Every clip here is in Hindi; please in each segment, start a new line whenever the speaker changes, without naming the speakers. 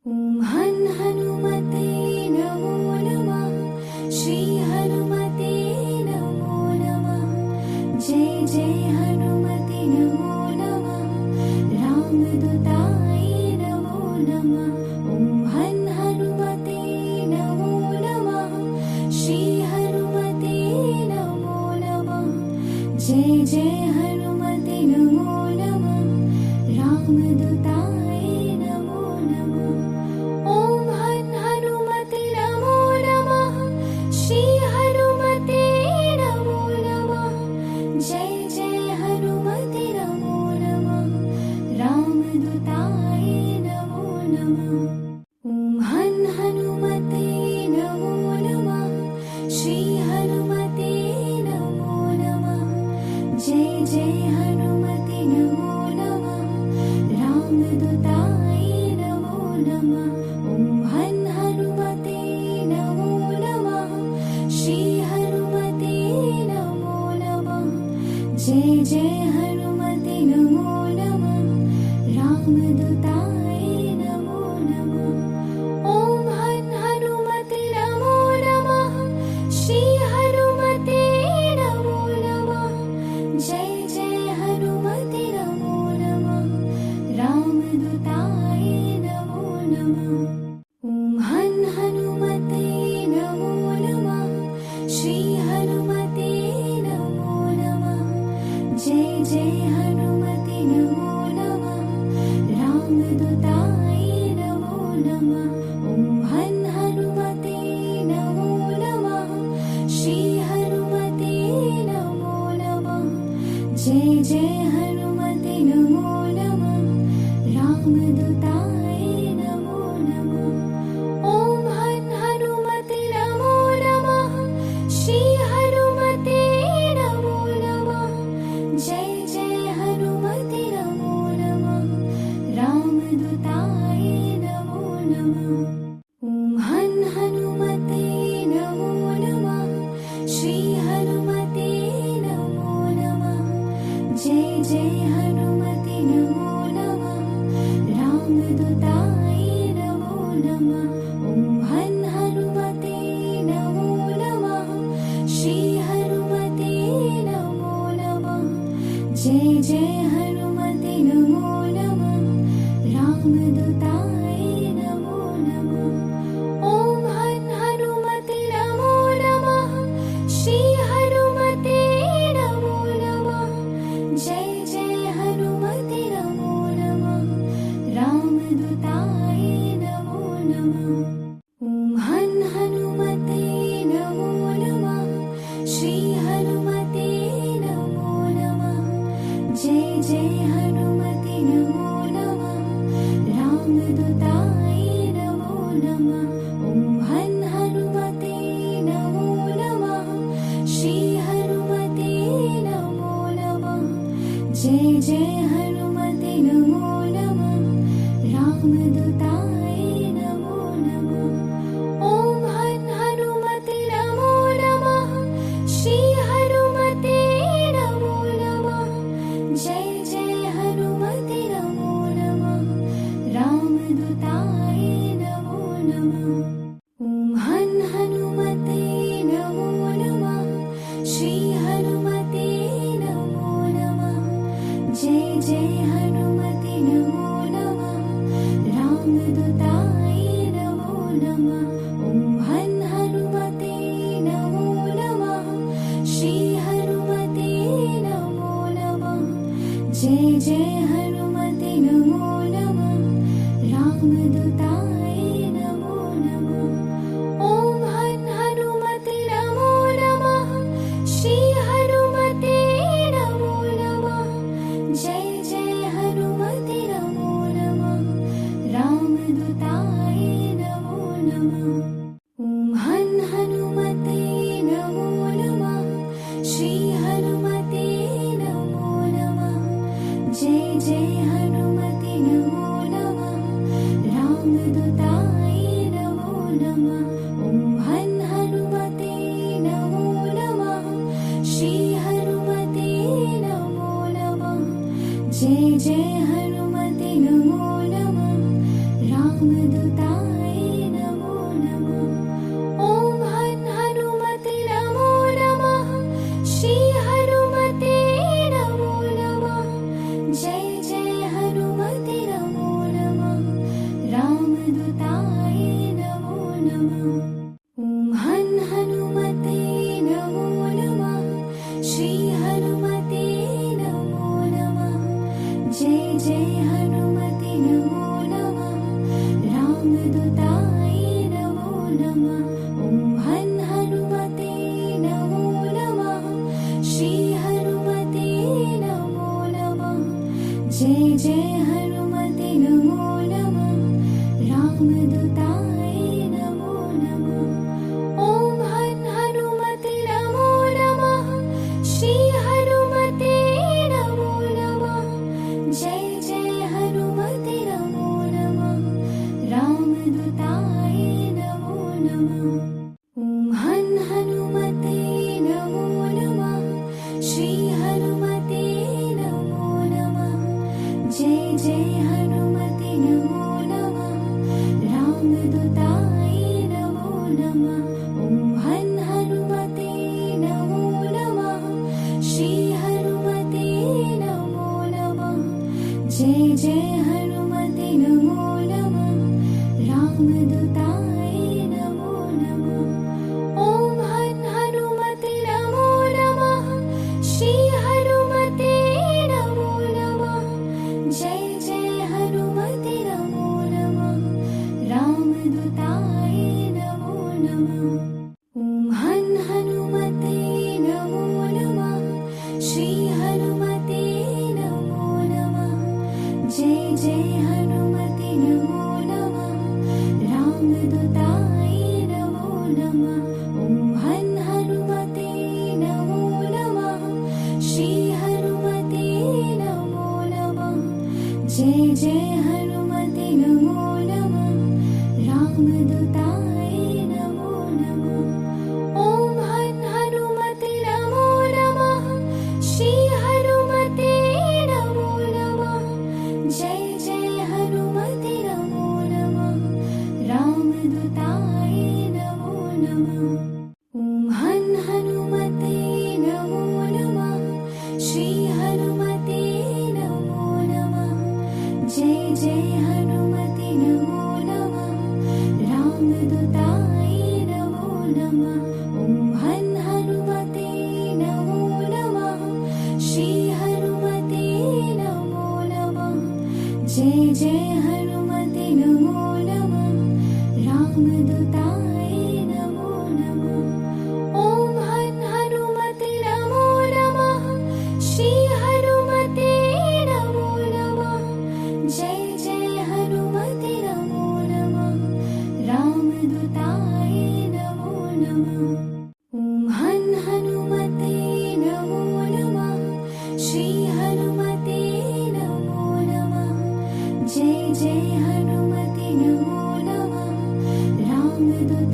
ॐ हं हनुमते नमो नमः। श्री हनुमते नमो नमः। जय जय हनुमते नमो नमः। रामदूताय नमो नमः। ॐ हं हनुमते नमो नमः। श्री हनुमते नमो नमः। जय जय हनुमते नमो नमः। रामदूताय नमो नमः। ॐ हं हनुमते नमो नमः। श्री हनुमते नमो नमः। जय जय हनुमते नमो नमः। रामदूताय नमो नमः। ॐ हं हनुमते नमो नमः। श्री हनुमते नमो नमः। जय जय हनुमते नमो नमः। रामदूताय नमो नमः। ॐ हं हनुमते नमो नमः। श्री हनुमते नमो नमः। जय जय हनुमते नमो नमः। रामदूताय नमो नमः। ॐ हं हनुमते नमो नमः। श्री हनुमते नमो नमः। जय जय हनुमते नमो नमः। रामदूताय नमो नमः। ॐ हं हनुमते नमो नमः। श्री हनुमते नमो नमः। जय जय हनुमते नमो नमः। रामदूताय नमो नमः। ॐ हं हनुमते नमो नमः। श्री हनुमते नमो नमः। जय जय हनुमते नमो नमः। रामदूताय नमो नमः। ॐ हं हनुमते नमो नमः। श्री हनुमते नमो नमः। जय जय हनुमते नमो नमः। रामदूताय नमो नमः। ॐ हं हनुमते नमो नमः। श्री हनुमते नमो नमः। जय जय हनुमते नमो नमः। रामदूताय नमो नमः। ॐ हं हनुमते नमो नमः। श्री हनुमते नमो नमः। जय जय हनुमते नमो नमः। रामदूताय नमो नमः। ॐ हं हनुमते नमो नमः। श्री हनुमते नमो नमः। जय जय हनुमते नमो नमः। रामदूताय नमो नमः। ॐ हं हनुमते नमो नमः। श्री हनुमते नमो नमः। जय जय हनुमते नमो नमः। रामदूताय नमो नमः। ॐ हं हनुमते नमो नमः। श्री हनुमते नमो नमः। जय जय हनुमते नमो नमः। रामदूताय नमो नमः। ॐ हं हनुमते नमो नमः। श्री हनुमते नमो नमः। जय जय हनुमते नमो नमः। रामदूताय नमो नमः। ॐ हं हनुमते नमो नमः। श्री हनुमते नमो नमः। जय जय हनुमते नमो नमः। रामदूताय नमो नमः। ॐ हं हनुमते नमो नमः। श्री हनुमते नमो नमः। जय जय हनुमते नमो नमः। रामदूताय नमो नमः। ॐ हं हनुमते नमो नमः। श्री हनुमते नमो नमः। जय जय हनुमते नमो नमः। रामदूताय नमो नमः। ॐ हं हनुमते नमो नमः। श्री हनुमते नमो नमः। जय जय हनुमते नमो नमः। रामदूताय नमो नमः। ॐ हं हनुमते नमो नमः। श्री हनुमते नमो नमः। जय जय हनुमते नमो नमः। रामदूताय रामदूताय नमो नमः। ॐ हन् हनुमते नमो नमः। श्री हनुमते नमो नमः। जय जय हनुमते नमो नमः। रामदूताय नमो नमः। ॐ हन् हनुमते नमो नमः। श्री हनुमते नमो नमः। जय जय हनुमते नमो नमः। रामदूताय नमो नमः। ॐ हन् हनुमते नमो नमः। श्री हनुमते नमो नमः। जय जय हनुमते नमो नमः। रामदूताय नमो नमः। ॐ हन् हनुमते नमो नमः। श्री हनुमते नमो नमः। जय जय हनुमते नमो नमः। रामदूताय नमो नमः। ॐ हन् हनुमते नमो नमः। श्री हनुमते नमो नमः। जय जय हनुमते नमो नमः। रामदूताय नमो नमः। ॐ हन् हनुमते नमो नमः। श्री हनुमते नमो नमः। जय जय हनुमते नमो नमः। रामदूताय नमो नमः। ॐ हन् हनुमते नमो नमः। श्री हनुमते नमो नमः। जय जय हनुमते नमो नमः। रामदूताय नमो नमः। ॐ हन् हनुमते नमो नमः। श्री हनुमते नमो नमः। जय जय हनुमते नमो नमः। रामदूताय नमो नमः। ॐ हन् हनुमते नमो नमः। श्री हनुमते नमो नमः। जय जय हनुमते नमो नमः। रामदूताय नमो नमः। ॐ हन् हनुमते नमो नमः। श्री हनुमते नमो नमः। जय जय हनुमते नमो नमः। रामदूताय नमो नमः। ॐ हन् हनुमते नमो नमः। श्री हनुमते नमो नमः। जय जय हनुमते नमो नमः। रामदूताय नमो नमः। ॐ हन् हनुमते नमो नमः। श्री हनुमते नमो नमः। जय जय हनुमते नमो नमः। रामदूताय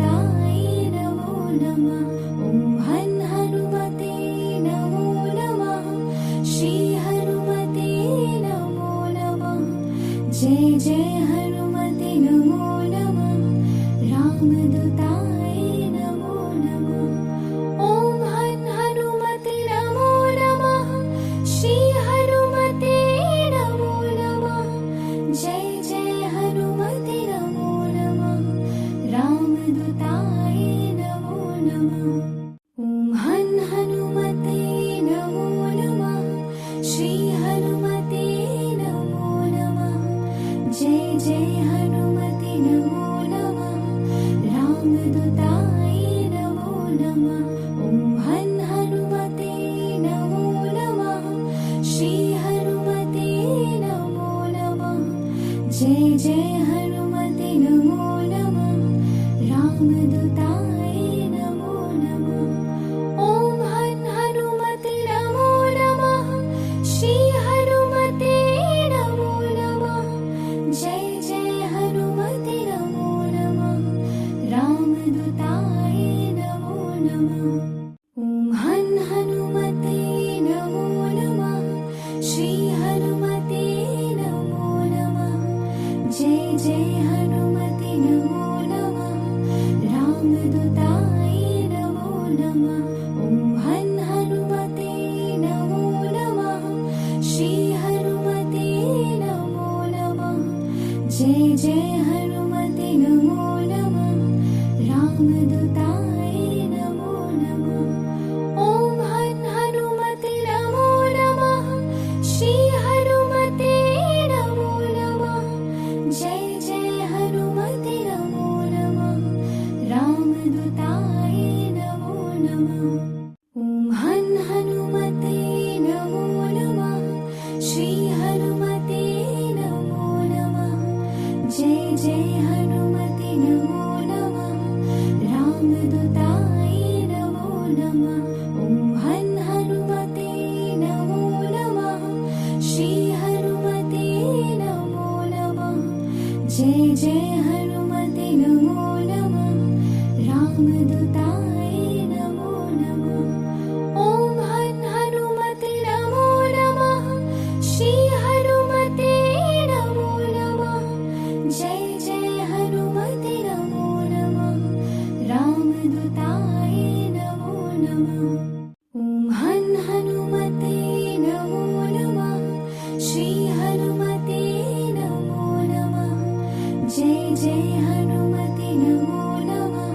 जय हनुमते नमो नमः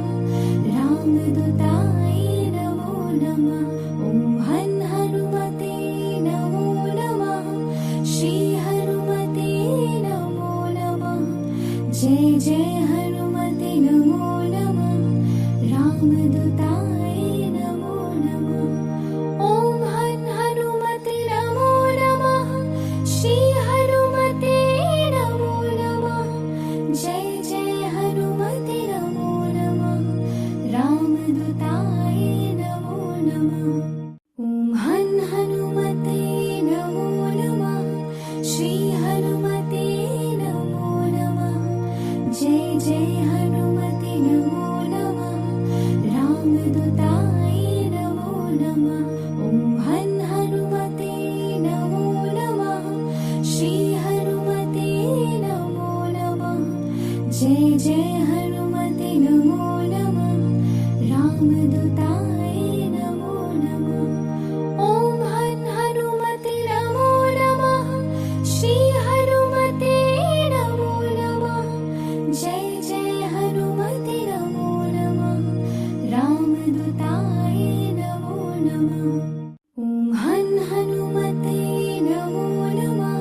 रामदूताय नमो नमः ॐ हनुमते नमो नमः श्री हनुमते नमो नमः जय जय हनुमते नमो नमः रामदूताय नमो नमः ॐ हनुमते नमो नमः श्री हनुमते नमो नमः जय जय हनुमते नमो नमः रामदूताय नमो नमः ॐ हनुमते नमो नमः श्री हनुमते नमो नमः जय जय हनुमते नमो नमः रामदूताय नमो नमः ॐ हनुमते नमो नमः श्री हनुमते नमो नमः जय जय हनुमते नमो नमः रामदूताय नमो नमः ॐ हनुमते नमो नमः श्री हनुमते नमो नमः जय जय हनुमते नमो नमः रामदूताय नमो नमः ॐ हनुमते नमो नमः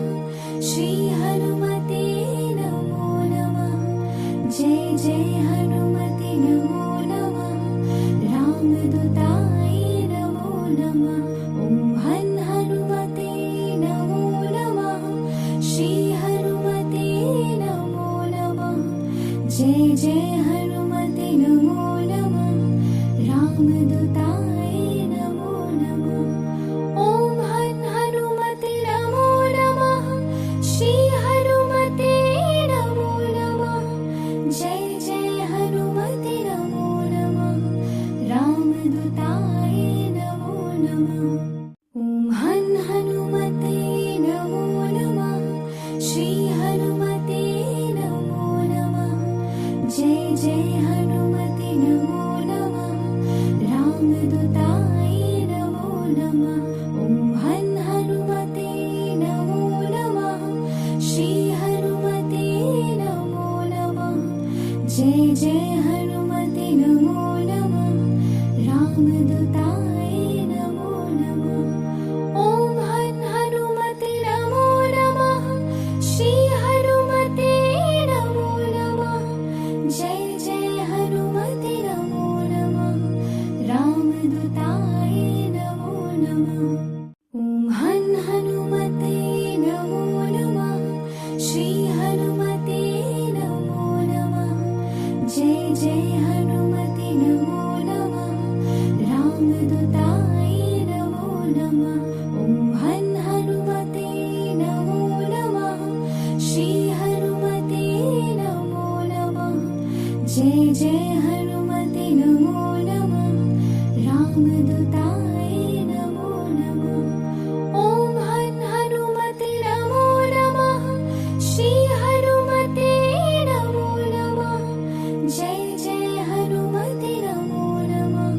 श्री हनुमते नमो नमः जय जय हनुमते नमो नमः रामदूताय नमो नमः ॐ हनुमते नमो नमः श्री हनुमते नमो नमः जय जय हनुमते नमो नमः रामदूताय नमो नमः ॐ हनुमते नमो नमः श्री हनुमते नमो नमः जय जय हनुमते नमो नमः रामदूताय नमो नमः ॐ हनुमते नमो नमः श्री हनुमते नमो नमः जय जय हनुमते नमो नमः रामदूताय नमो नमः ॐ हनुमते नमो नमः श्री हनुमते नमो नमः जय जय हनुमते नमो नमः रामदूताय नमो नमः ॐ हनुमते नमो नमः श्री हनुमते नमो नमः जय जय हनुमते नमो नमः रामदूताय नमो नमः ॐ हनुमते नमो नमः श्री हनुमते नमो नमः जय जय हनुमते नमो नमः रामदूताय नमो नमः ॐ हनुमते नमो नमः श्री हनुमते नमो नमः जय जय हनुमते नमो नमः रामदूताय नमो नमः ॐ हनुमते नमो नमः श्री हनुमते नमो नमः जय जय हनुमते नमो नमः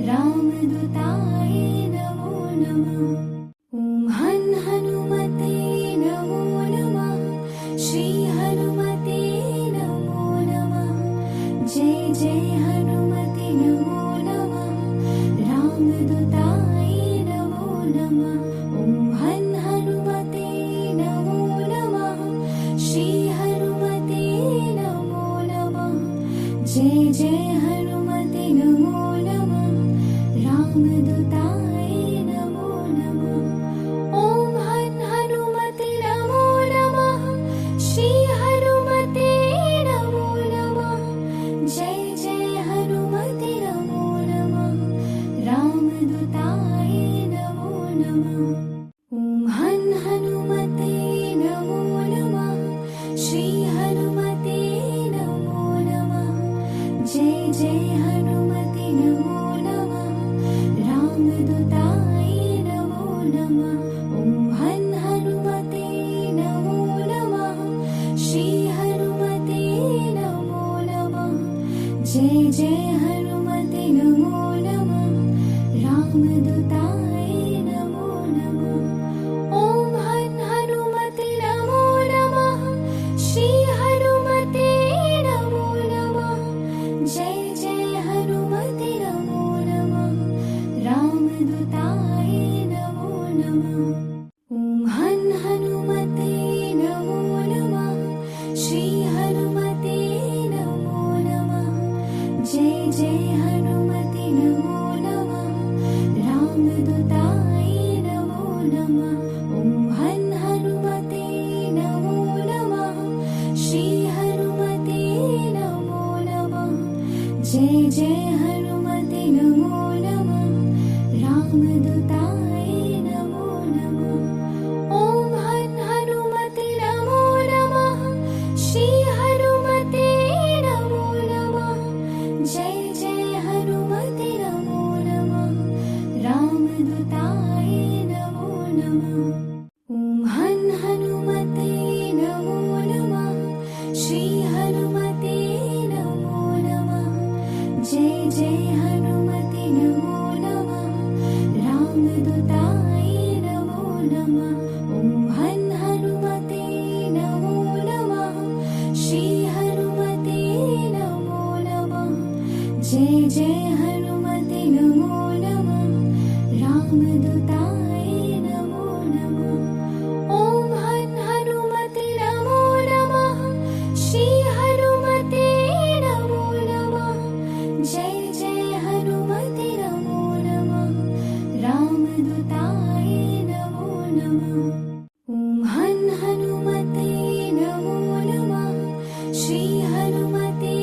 रामदूताय नमो नमः ॐ हनुमते नमो नमः श्री हनुमते नमो नमः जय जय हनुमते नमो नमः रामदूताय नमो नमः ॐ हनुमते नमो नमः श्री हनुमते नमो नमः जय जय हनुमते नमो नमः रामदूताय नमो नमः ॐ हनुमते नमो नमः श्री हनुमते नमो नमः जय जय हनुमते नमो नमः रामदूताय नमो नमः ॐ हनुमते नमो नमः श्री हनुमते नमो नमः जय जय हनुमते नमो नमः रामदूताय नमो नमः ॐ हनुमते नमो नमः श्री हनुमते नमो नमः जय जय हनुमते नमो नमः रामदूताय नमो नमः ॐ हनुमते नमो नमः श्री हनुमते जय हनुमते नमो नमः रामदूताय नमो नमः ॐ हनुमते नमो नमः श्री हनुमते नमो नमः जय जय हनुमते नमो नमः रामदूताय नमो नमः ॐ हनुमते नमो नमः श्री हनुमते नमो नमः जय जय हनुमते नमो नमः रामदूताय नमो नमः ॐ हनुमते नमो नमः श्री हनुमते नमो नमः जय जय हनुमते नमो नमः रामदूताय नमो नमः ॐ हनुमते नमो नमः श्री हनुमते नमो नमः जय जय हनुमते नमो नमः रामदूताय नमो नमः ॐ हनुमते नमो नमः श्री हनुमते नमो नमः जय जय हनुमते नमो नमः रामदूताय नमो नमः ॐ हनुमते नमो नमः श्री हनुमते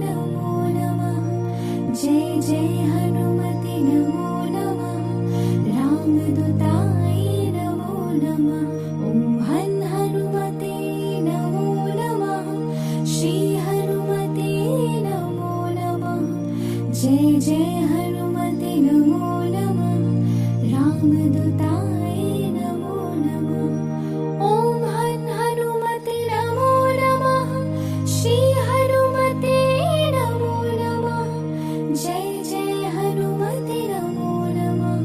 नमो नमः जय जय हनुमते नमो नमः रामदूताय नमो नमः ॐ हनुमते नमो नमः श्री हनुमते नमो नमः जय जय हनुमते नमो नमः रामदूताय नमो नमः ॐ हनुमते नमो नमः श्री हनुमते नमो नमः जय जय हनुमते नमो नमः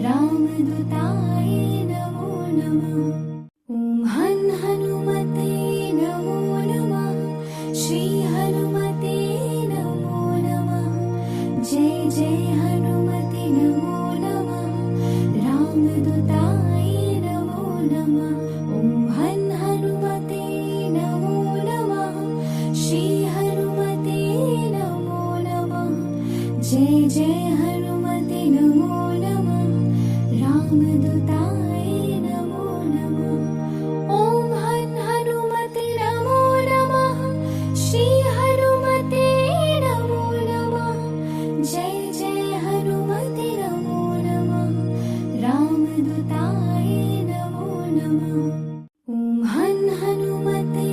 रामदूताय नमो नमः ॐ हनुमते नमो नमः श्री हनुमते नमो नमः जय जय हनुमते नमो नमः रामदूताय नमो नमः ॐ हनुमते नमो नमः श्री हनुमते नमो नमः जय जय हनुमते नमो नमः रामदूताय नमो नमः ॐ हनुमते नमो नमः श्री हनुमते नमो नमः जय जय हनुमते नमो नमः रामदूताय नमो नमः ॐ हनुमते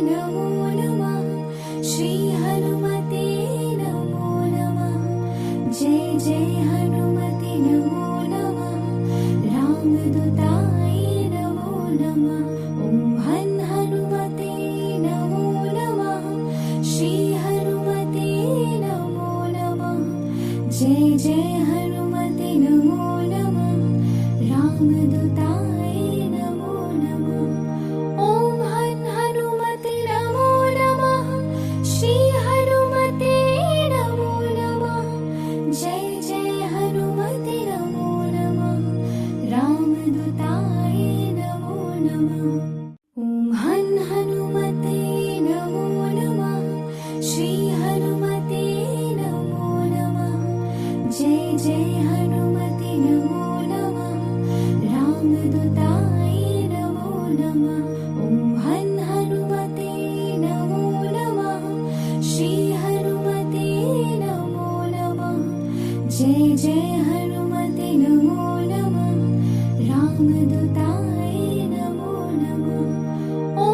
नमो नमः श्री हनुमते नमो नमः जय जय हनुमते नमो नमः रामदूताय नमो नमः ॐ हनुमते नमो नमः श्री हनुमते नमो नमः जय जय हनुमते नमो नमः रामदूताय नमो नमः ॐ हनुमते नमो नमः श्री हनुमते नमो नमः जय जय हनुमते नमो नमः रामदूताय नमो नमः ॐ हनुमते नमो नमः श्री हनुमते नमो नमः जय जय हनुमते नमो नमः रामदूताय नमो नमः ॐ हनुमते नमो नमः श्री हनुमते नमो नमः जय जय हनुमते नमो नमः रामदूताय नमो नमः ॐ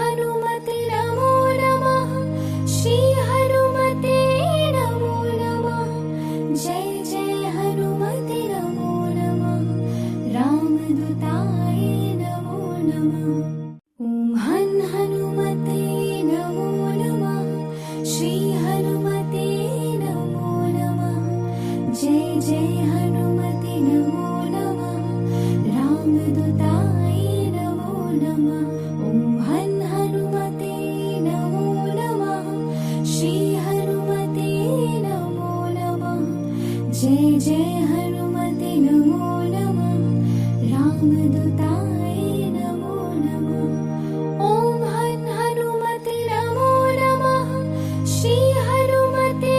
हनुमते नमो नमः श्री हनुमते नमो नमः जय जय हनुमते नमो नमः रामदूताय नमो नमः ॐ हनुमते नमो नमः श्री हनुमते नमो नमः जय जय हनुमते नमो नमः रामदूताय नमो नमः ॐ हनुमते नमो नमः श्री हनुमते नमो नमः जय जय हनुमते नमो नमः रामदूताय नमो नमः ॐ हनुमते नमो नमः श्री हनुमते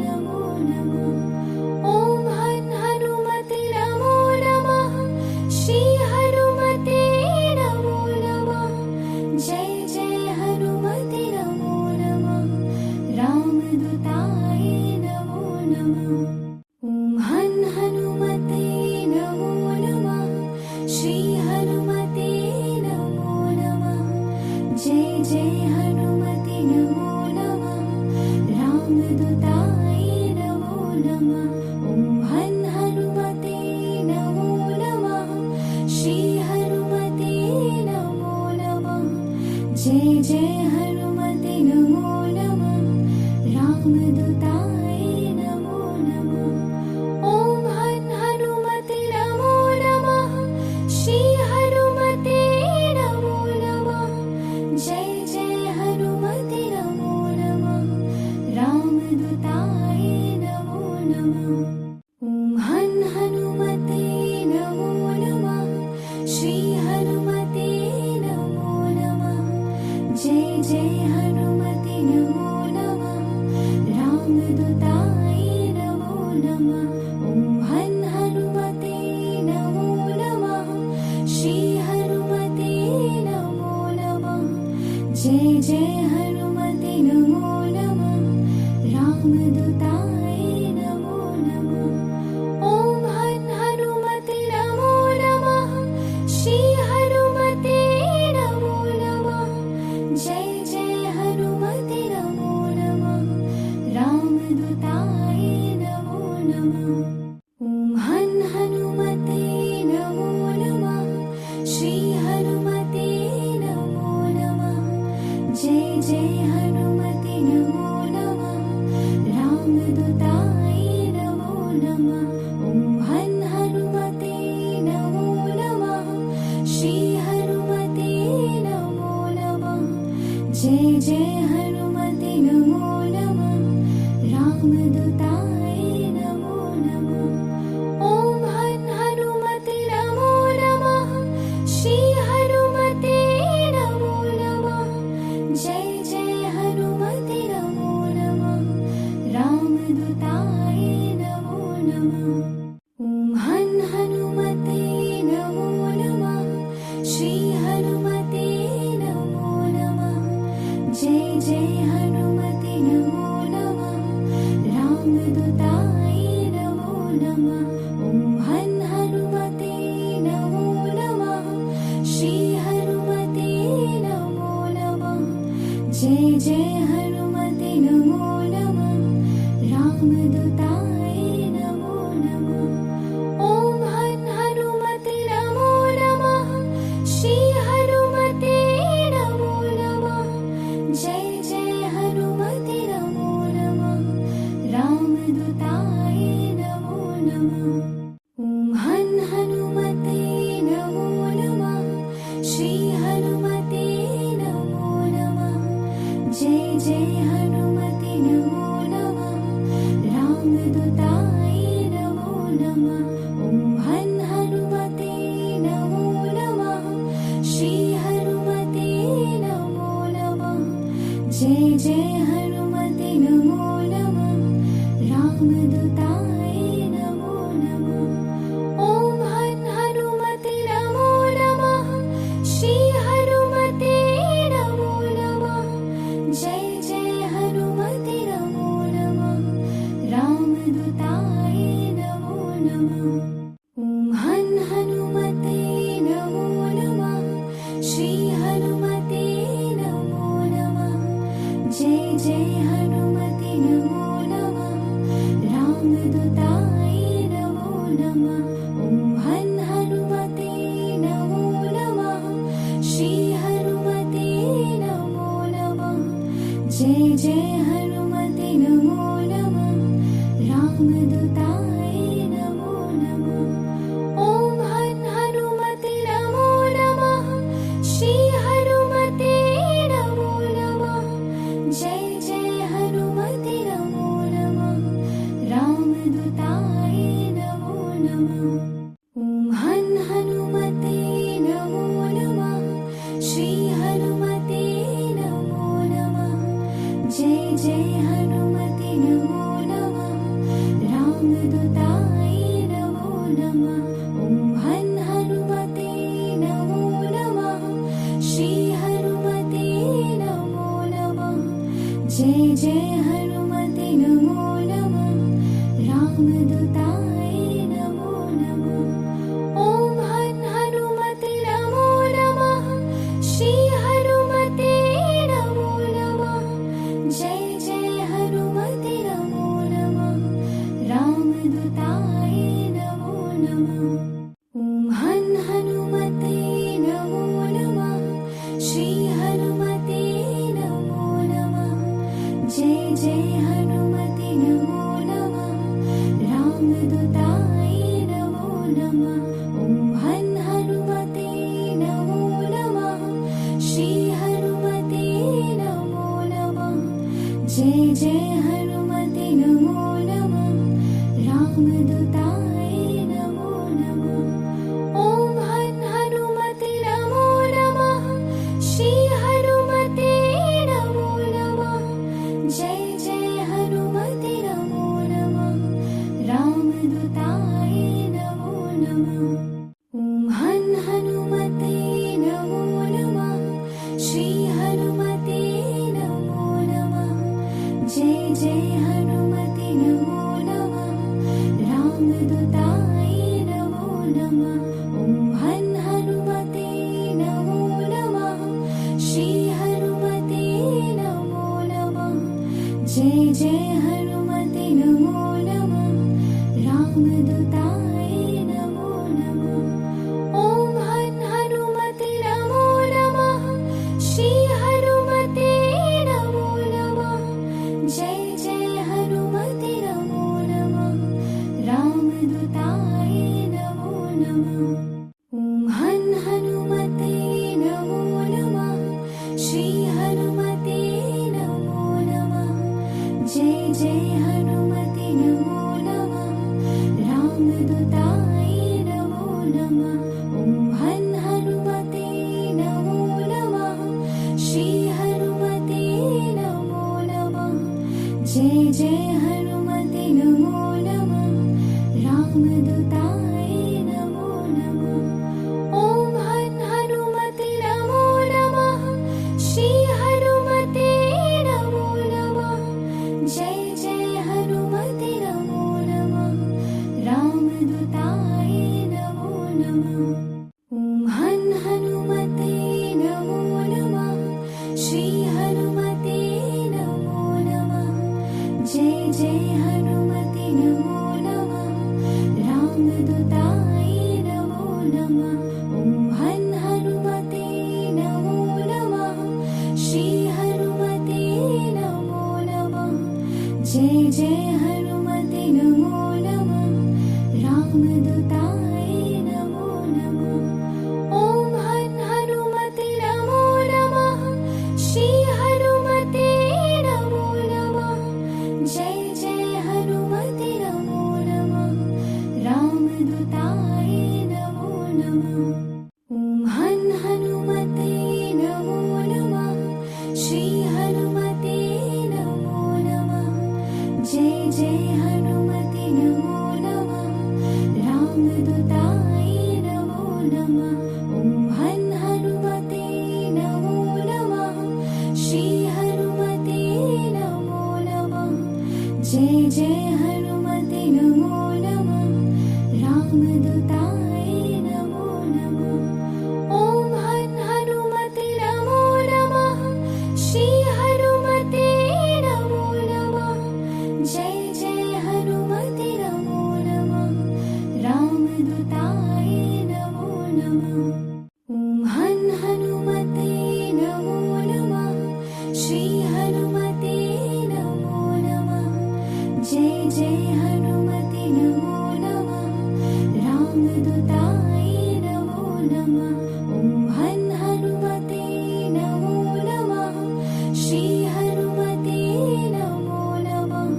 नमो नमः ॐ हन् हनुमते नमो नमः श्री हनुमते नमो नमः जय जय हनुमते नमो नमः रामदूताय नमो नमः ॐ हन् हनुमते नमो नमः श्री हनुमते नमो नमः जय जय हनुमते नमो नमः रामदूताय नमो नमः ॐ हन् हनुमते नमो नमः श्री हनुमते नमो नमः जय जय हनुमते नमो नमः रामदूताय नमः। ॐ हन् हनुमते नमो नमः। श्री हनुमते नमो नमः। जय जय हनुमते नमो नमः। रामदूताय नमो नमः। ॐ हन् हनुमते नमो नमः। श्री हनुमते नमो नमः। जय जय हनुमते नमो नमः। रामदूताय नमो नमः। ॐ हन् हनुमते नमो नमः। श्री हनुमते नमो नमः। जय जय हनुमते नमो नमः। रामदूताय नमो नमः। ॐ हन् हनुमते नमो नमः। श्री हनुमते नमो नमः। जय जय हनुमते नमो नमः। रामदूताय नमो नमः। ॐ हन् हनुमते नमो नमः। श्री हनुमते नमो नमः। जय जय हनुमते नमो नमः। रामदूताय नमो नमः। ॐ हन् हनुमते नमो नमः। श्री हनुमते नमो नमः। जय जय हनुमते नमो नमः। रामदूताय नमो नमः। ॐ हन् हनुमते नमो नमः। श्री हनुमते नमो नमः। जय जय हनुमते नमो नमः। रामदूताय नमो नमः। ॐ हन् हनुमते नमो नमः। श्री हनुमते नमो नमः। जय जय हनुमते नमो नमः। रामदूताय नमो नमः। ॐ हन् हनुमते नमो नमः। श्री हनुमते नमो नमः। जय जय हनुमते नमो नमः। रामदूताय नमो नमः। ॐ हन् हनुमते नमो नमः। श्री हनुमते नमो नमः। जय जय हनुमते नमो नमः। रामदूताय नमो नमः। ॐ हन् हनुमते नमो नमः। श्री हनुमते नमो नमः। जय जय हनुमते नमो नमः। रामदूताय नमो नमः। ॐ हन् हनुमते नमो नमः। श्री हनुमते नमो नमः। जय जय हनुमते नमो नमः। रामदूताय नमो नमः। ॐ हन् हनुमते नमो नमः। श्री हनुमते नमो नमः। जय जय हनुमते नमो नमः। रामदूताय नमो नमः। ॐ हन् हनुमते नमो नमः। श्री हनुमते नमो नमः। जय जय हनुमते नमो नमः। रामदूताय नमो नमः। ॐ हन् हनुमते नमो नमः। श्री हनुमते नमो नमः। जय जय हनुमते नमो नमः। रामदूताय नमो नमः। ॐ हन् हनुमते नमो नमः। श्री हनुमते नमो नमः। जय जय हनुमते नमो नमः। रामदूताय नमो नमः। ॐ हन् हनुमते नमो नमः। श्री हनुमते नमो नमः। जय जय हनुमते नमो नमः। रामदूताय नमो नमः। ॐ हन् हनुमते नमो नमः। श्री हनुमते नमो नमः। जय जय हनुमते नमो नमः। रामदूताय नमो नमः। ॐ हन् हनुमते नमो नमः। श्री हनुमते नमो नमः। जय जय हनुमते नमो नमः। रामदूताय नमो नमः। ॐ हन् हनुमते नमो नमः। श्री हनुमते नमो नमः। जय जय हनुमते नमो नमः। रामदूताय नमो नमः। ॐ हन् हनुमते नमो नमः। श्री हनुमते नमो नमः। जय जय हनुमते नमो नमः। रामदूताय नमो नमः। ॐ हन् हनुमते नमो नमः। श्री हनुमते नमो नमः। जय जय हनुमते नमो नमः। रामदूताय नमो नमः। ॐ हन् हनुमते नमो नमः। श्री हनुमते नमो नमः। जय जय हनुमते नमो नमः। रामदूताय नमो नमः। ॐ हन् हनुमते नमो नमः। श्री हनुमते नमो नमः। जय जय हनुमते नमो नमः। रामदूताय नमो नमः। ॐ हन् हनुमते नमो नमः। श्री हनुमते नमो नमः। जय जय हनुमते नमो नमः। रामदूताय नमो नमः। ॐ हन् हनुमते नमो नमः। श्री हनुमते नमो नमः। जय जय हनुमते नमो नमः। रामदूताय नमो नमः। ॐ हन् हनुमते नमो नमः। श्री हनुमते नमो नमः। जय जय हनुमते नमो नमः। रामदूताय नमो नमः। ॐ हन् हनुमते नमो नमः। श्री हनुमते नमो नमः। जय जय हनुमते नमो नमः। रामदूताय नमो नमः। ॐ हन् हनुमते नमो नमः। श्री हनुमते नमो नमः। जय जय हनुमते नमो नमः। रामदूताय नमो नमः। ॐ हन् हनुमते नमो नमः। श्री हनुमते नमो नमः। जय जय हनुमते नमो नमः। रामदूताय नमो नमः। ॐ हन् हनुमते नमो नमः। श्री हनुमते नमो नमः। जय जय हनुमते नमो नमः। रामदूताय नमो नमः। ॐ हन् हनुमते नमो नमः। श्री हनुमते नमो नमः। जय जय हनुमते नमो नमः। रामदूताय नमो नमः। ॐ हन् हनुमते नमो नमः। श्री हनुमते नमो नमः। जय जय हनुमते नमो नमः। रामदूताय नमो नमः। ॐ हन् हनुमते नमो नमः। श्री हनुमते नमो नमः। जय जय हनुमते नमो नमः। रामदूताय नमो नमः। ॐ हन् हनुमते नमो नमः। श्री हनुमते नमो नमः।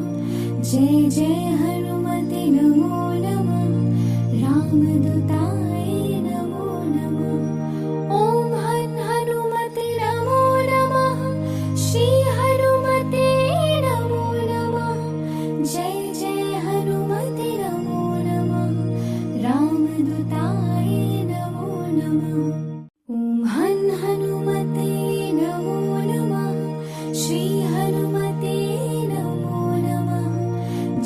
जय जय हनुमते नमो नमः। रामदूताय नमो नमः। ॐ हन् हनुमते नमो नमः। श्री हनुमते नमो नमः। जय जय हनुमते नमो नमः। रामदूताय नमो नमः। ॐ हन् हनुमते नमो नमः। श्री हनुमते नमो नमः।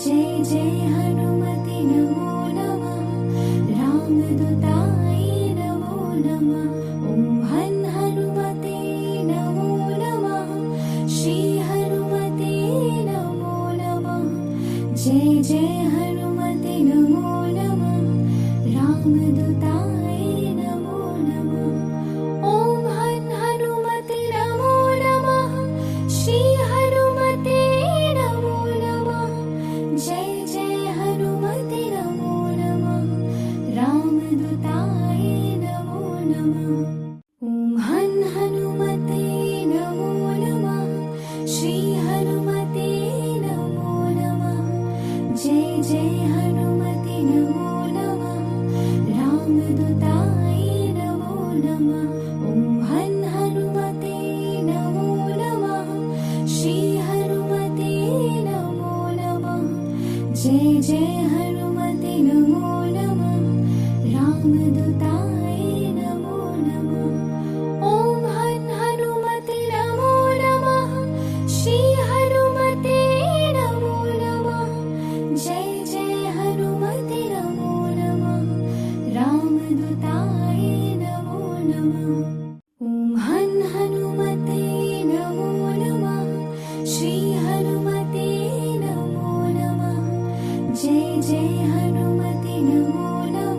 जय जय हनुमते नमो नमः। रामदूताय नमो नमः। ॐ हन् हनुमते नमो नमः। श्री हनुमते नमो नमः। जय जय हनुमते नमो नमः। रामदूताय नमो नमः। ॐ हन् हनुमते नमो नमः। श्री हनुमते नमो नमः। जय जय हनुमते नमो नमः। रामदूताय नमो नमः। ॐ हन् हनुमते नमो नमः। श्री हनुमते नमो नमः। जय जय हनुमते नमो नमः रामदूताय नमो नमः ॐ हनुमते नमो नमः श्री हनुमते नमो नमः जय जय हनुमते नमो नमः रामदूताय नमो नमः ॐ हनुमते नमो नमः श्री हनुमते नमो नमः जय जय हनुमते नमो नमः रामदूताय नमो नमः ॐ हनुमते नमो नमः श्री हनुमते नमो नमः जय जय हनुमते नमो नमः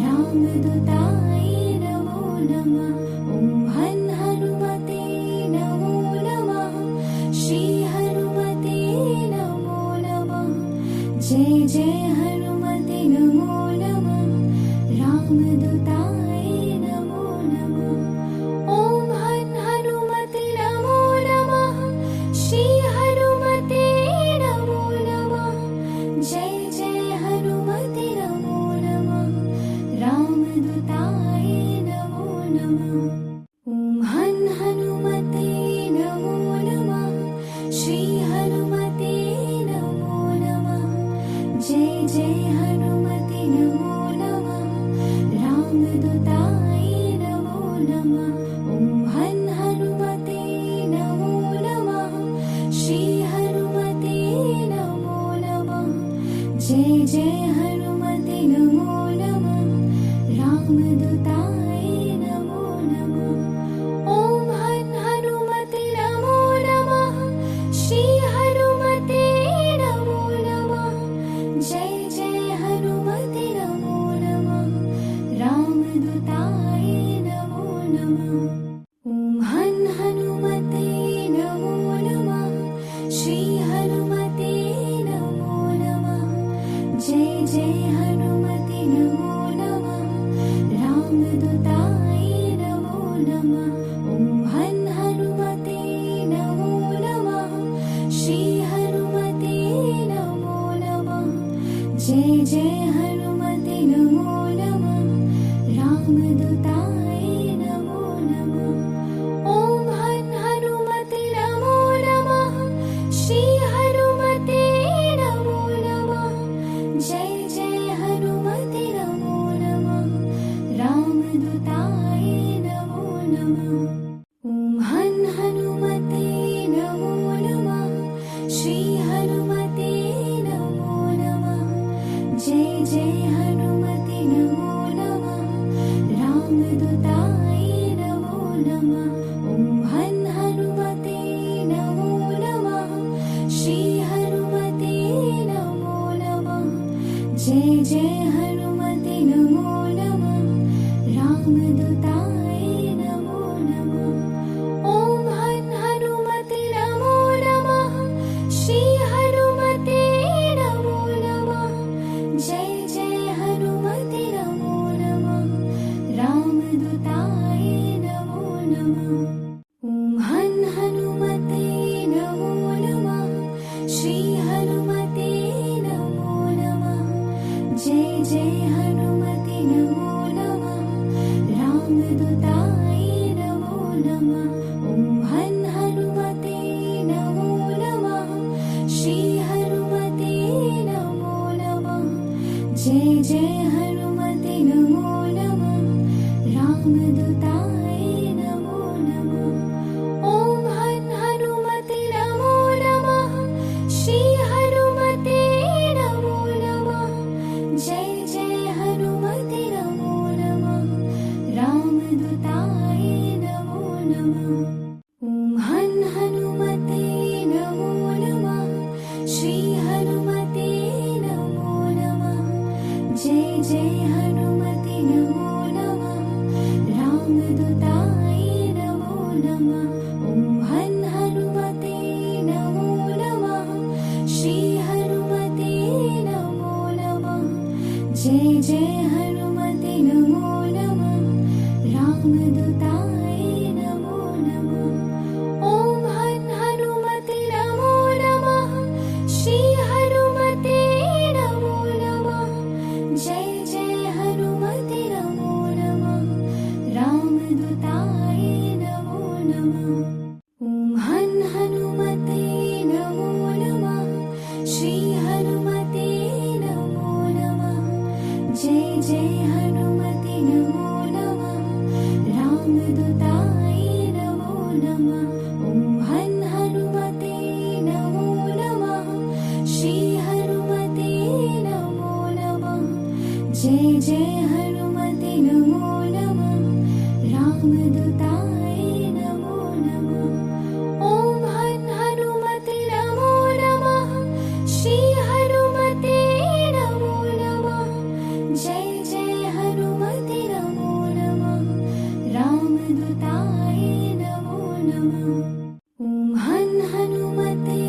रामदूताय नमो नमः ॐ हनुमते नमो नमः श्री हनुमते नमो नमः जय जय हनुमते नमो नमः रामदूताय नमो नमः ॐ हनुमते नमो नमः श्री हनुमते नमो नमः जय जय हनुमते नमो नमः रामदूताय नमो नमः ॐ हनुमते नमो नमः श्री हनुमते नमो नमः जय जय हनुमते नमो नमः रामदूताय नमो नमः ॐ हनुमते नमो नमः श्री हनुमते नमो नमः जय जय हनुमते नमो नमः रामदूताय नमो नमः ॐ हनुमते नमो नमः श्री हनुमते नमो नमः जय जय हनुमते नमो नमः रामदूताय नमो नमः ॐ हनुमते नमो नमः श्री हनुमते नमो नमः जय जय हनुमते नमो नमः रामदूताय नमो नमः ॐ हनुमते नमो नमः श्री हनुमते नमो नमः जय जय हनुमते नमो नमः रामदूताय नमो नमः ॐ हनुमते नमो नमः श्री हनुमते नमो नमः जय जय हनुमते नमो नमः रामदूताय नमो नमः ॐ हनुमते नमो नमः श्री हनुमते नमो नमः जय जय हनुमते नमो नमः रामदूताय नमो नमः ॐ हनुमते नमो नमः श्री हनुमते नमो नमः जय जय हनुमते नमो नमः रामदूताय नमो नमः ॐ हनुमते नमो नमः श्री हनुमते नमो नमः जय जय हनुमते नमो नमः रामदूताय नमो नमः ॐ हनुमते नमो नमः श्री हनुमते नमो नमः जय जय हनुमते नमो नमः रामदूताय नमो नमः ॐ हनुमते नमो नमः श्री हनुमते नमो नमः जय जय हनुमते नमो नमः रामदूताय नमो नमः ॐ हनुमते नमो नमः श्री हनुमते नमो नमः जय जय हनुमते नमो नमः रामदूताय नमो नमः ॐ हनुमते नमो नमः श्री हनुमते नमो नमः जय जय हनुमते नमो नमः रामदूताय नमो नमः ॐ हनुमते नमो नमः श्री हनुमते नमो नमः जय जय हनुमते नमो नमः रामदूताय नमो नमः ॐ हनुमते नमो नमः श्री हनुमते जय जय हनुमते नमो नमः रामदूताय नमो नमः ॐ हनुमते नमो नमः श्री हनुमते नमो नमः जय जय हनुमते नमो नमः रामदूताय नमो नमः ॐ हनुमते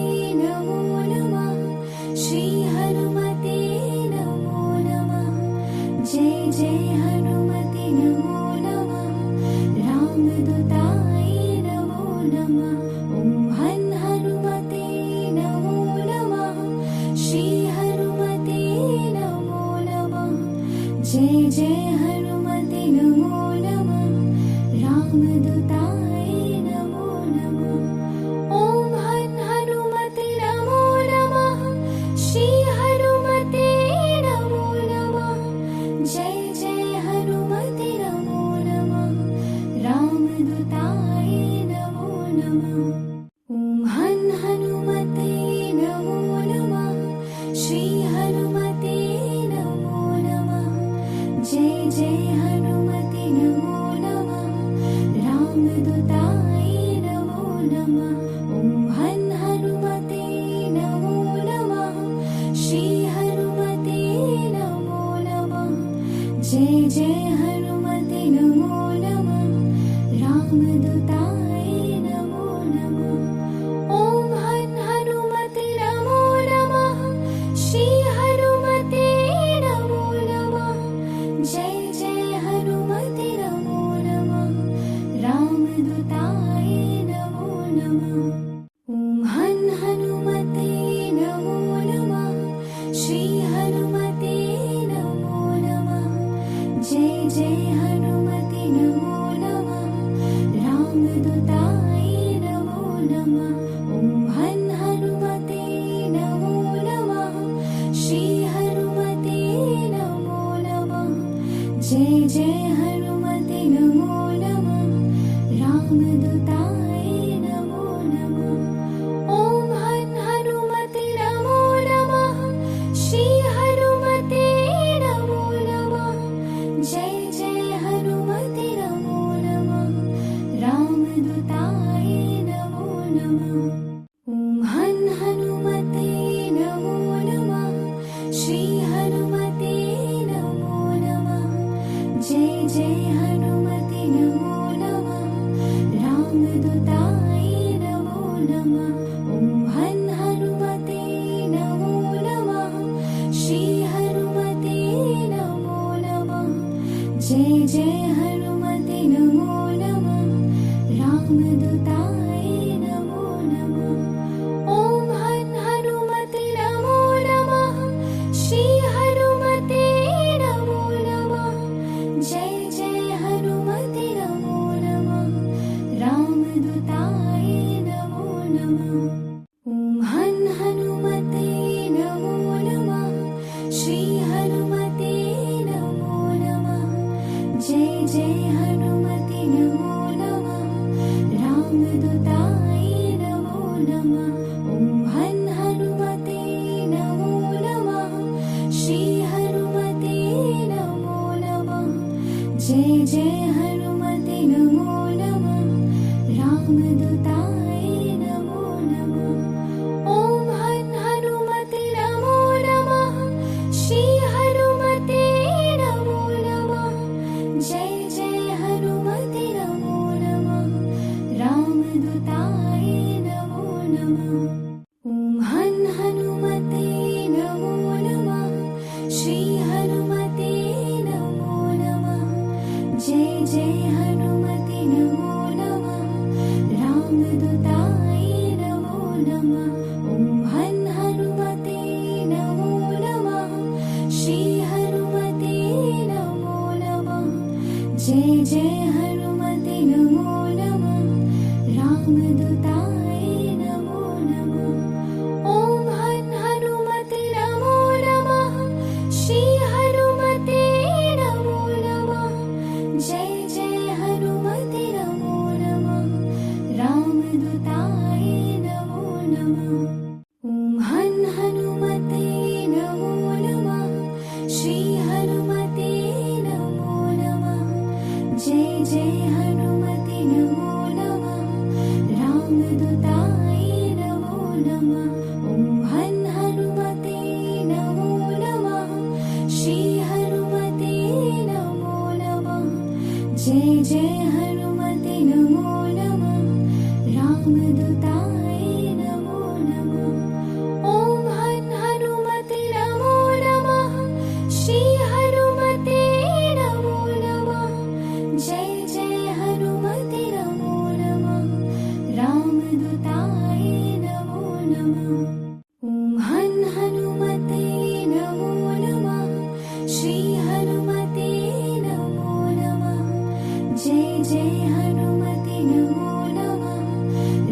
नमो नमः श्री हनुमते नमो नमः जय जय हनुमते नमो नमः रामदूताय नमो नमः ॐ हनुमते नमो नमः श्री हनुमते नमो नमः जय जय हनुमते नमो नमः रामदूताय नमो नमः ॐ हनुमते नमो नमः श्री हनुमते नमो नमः जय जय हनुमते नमो नमः रामदूताय नमो नमः ॐ हनुमते नमो नमः श्री हनुमते नमो नमः जय जय हनुमते नमो नमः रामदूताय नमो नमः ॐ हनुमते नमो नमः श्री हनुमते नमो नमः जय जय हनुमते नमो नमः रामदूताय नमो नमः ॐ हनुमते नमो नमः श्री हनुमते नमो नमः जय जय हनुमते नमो नमः रामदूताय नमो नमः ॐ हनुमते नमो नमः श्री हनुमते नमो नमः जय जय हनुमते नमो नमः रामदूताय नमो नमः ॐ हनुमते नमो नमः श्री हनुमते नमो नमः जय जय हनुमते नमो नमः रामदूताय नमो नमः ॐ हनुमते नमो नमः श्री हनुमते नमो नमः जय जय हनुमते नमो नमः रामदूताय नमो नमः ॐ हनुमते नमो नमः श्री हनुमते नमो नमः जय जय हनुमते नमो नमः रामदूताय नमो नमः ॐ हनुमते नमो नमः श्री हनुमते नमो नमः जय जय हनुमते नमो नमः रामदूताय नमो नमः ॐ हनुमते नमो नमः श्री हनुमते नमो नमः जय जय हनुमते नमो नमः रामदूताय नमो नमः ॐ हनुमते नमो नमः श्री हनुमते नमो नमः जय जय हनुमते नमो नमः रामदूताय नमो नमः ॐ हनुमते नमो नमः श्री हनुमते नमो नमः जय जय हनुमते नमो नमः रामदूताय नमो नमः ॐ हनुमते नमो नमः श्री हनुमते नमो नमः जय जय हनुमते नमो नमः रामदूताय नमो नमः ॐ हनुमते नमो नमः श्री हनुमते नमो नमः जय जय जय जय हनुमते नमो नमः रामदूताय नमो नमः ॐ हनुमते नमो नमः श्री हनुमते नमो नमः जय जय हनुमते नमो नमः रामदूताय नमो नमः ॐ हनुमते नमो नमः श्री हनुमते नमो नमः जय जय हनुमते नमो नमः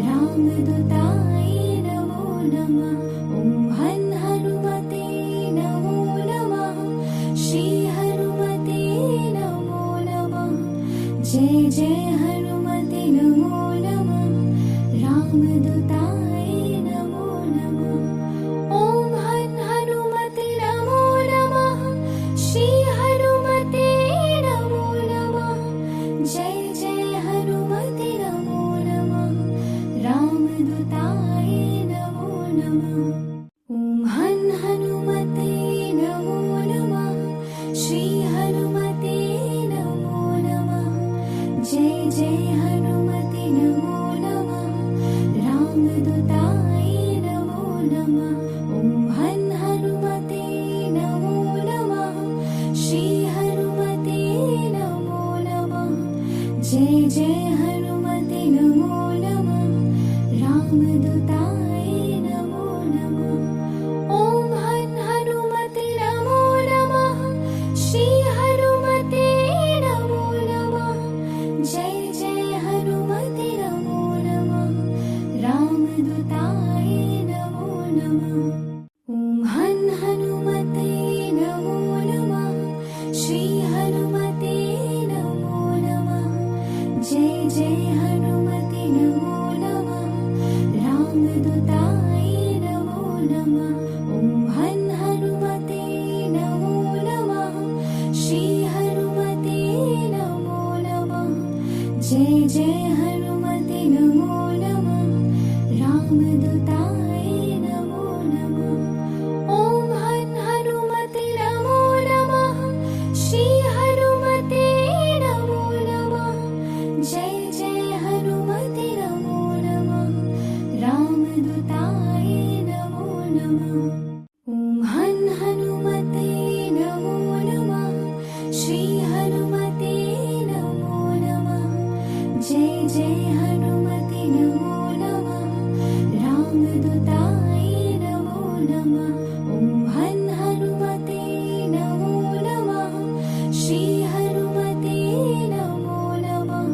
रामदूताय नमो नमः ॐ हनुमते नमो नमः श्री हनुमते नमो नमः जय जय हनुमते नमो नमः रामदूताय नमो नमः ॐ हनुमते नमो नमः श्री हनुमते नमो नमः जय जय हनुमते नमो नमः रामदूताय नमो नमः ॐ हनुमते नमो नमः श्री हनुमते नमो नमः जय जय हनुमते नमो नमः रामदूताय नमो नमः ॐ हनुमते नमो नमः श्री हनुमते नमो नमः जय जय हनुमते नमो नमः रामदूताय नमो नमः ॐ हनुमते नमो नमः श्री हनुमते नमो नमः जय जय हनुमते नमो नमः रामदूताय नमो नमः ॐ हनुमते नमो नमः श्री हनुमते नमो नमः जय जय हनुमते नमो नमः रामदूताय नमो नमः ॐ हनुमते नमो नमः श्री हनुमते नमो नमः जय जय हनुमते नमो नमः रामदूताय नमो नमः ॐ हनुमते नमो नमः श्री हनुमते नमो नमः जय जय हनुमते नमो नमः रामदूताय नमो नमः ॐ हनुमते नमो नमः श्री हनुमते नमो नमः जय जय हनुमते नमो नमः रामदूताय नमो नमः ॐ हनुमते नमो नमः श्री हनुमते नमो नमः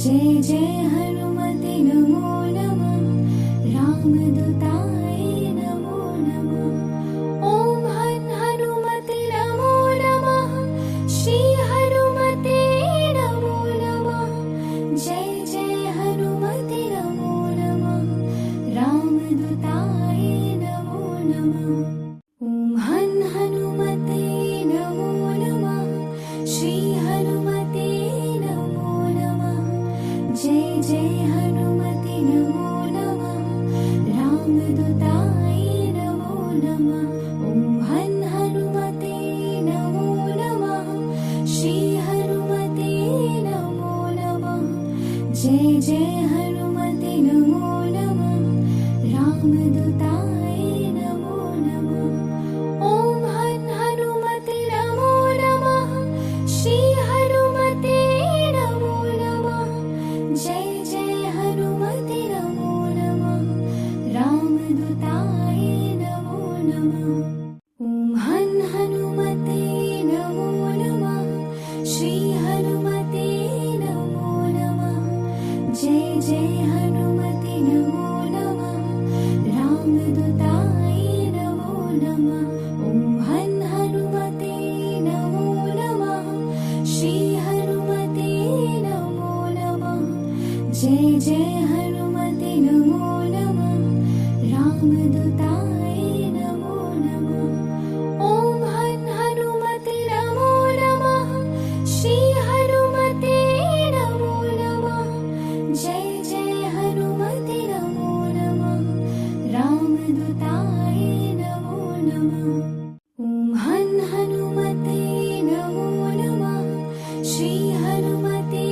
जय जय हनुमते नमो नमः रामदूताय नमो नमः ॐ हनुमते नमो नमः श्री हनुमते नमो नमः जय जय हनुमते नमो नमः रामदूताय नमो नमः ॐ हनुमते नमो नमः श्री हनुमते नमो नमः जय जय हनुमते नमो नमः रामदूताय नमो नमः ॐ हनुमते नमो नमः श्री हनुमते नमो नमः जय जय हनुमते नमो नमः रामदूताय नमो नमः ॐ हनुमते नमो नमः श्री हनुमते नमो नमः जय जय हनुमते नमो नमः रामदूताय नमो नमः ॐ हनुमते नमो नमः श्री हनुमते नमो नमः जय जय हनुमते नमो नमः रामदूताय नमो नमः ॐ हनुमते नमो नमः श्री हनुमते नमो नमः जय जय हनुमते नमो नमः रामदूताय नमो नमः ॐ हनुमते नमो नमः श्री हनुमते नमो नमः जय जय हनुमते नमो नमः रामदूताय नमो नमः ॐ हनुमते नमो नमः श्री हनुमते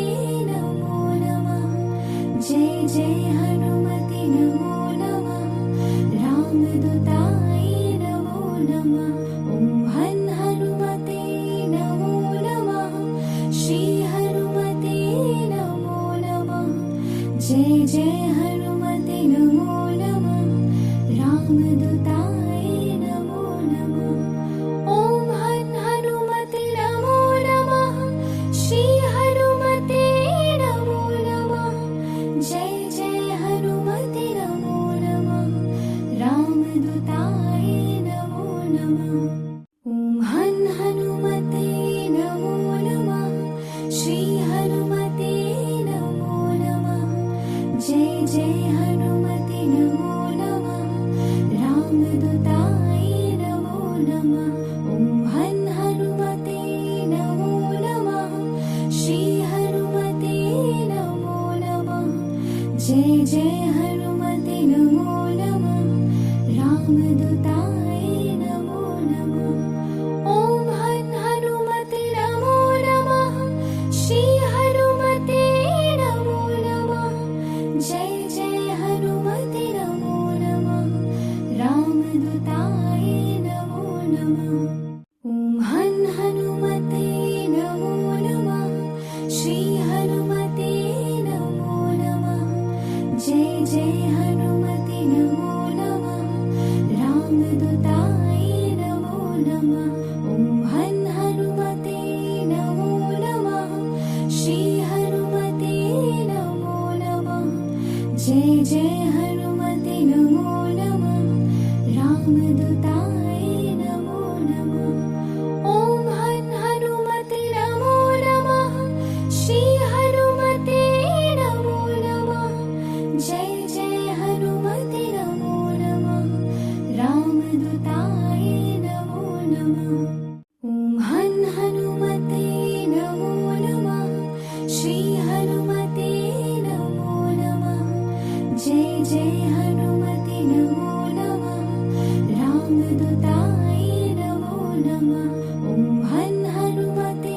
ॐ हनुमते नमो नमः श्री हनुमते नमो नमः जय जय हनुमते नमो नमः रामदूताय नमो नमः ॐ हनुमते नमो नमः श्री हनुमते नमो नमः जय जय हनुमते नमो नमः रामदूताय नमो नमः ॐ हनुमते नमो नमः श्री हनुमते नमो नमः जय जय हनुमते नमो नमः रामदूताय नमो नमः ॐ हनुमते नमो नमः श्री हनुमते नमो नमः जय जय हनुमते नमो नमः रामदूताय नमो नमः ॐ हनुमते नमो नमः श्री हनुमते नमो नमः जय जय हनुमते नमो नमः रामदूताय नमो नमः ॐ हनुमते नमो नमः श्री हनुमते नमो नमः जय जय हनुमते नमो नमः रामदूताय नमो नमः ॐ हनुमते नमो नमः श्री हनुमते नमो नमः जय जय हनुमते नमो नमः रामदूताय नमो नमः ॐ हनुमते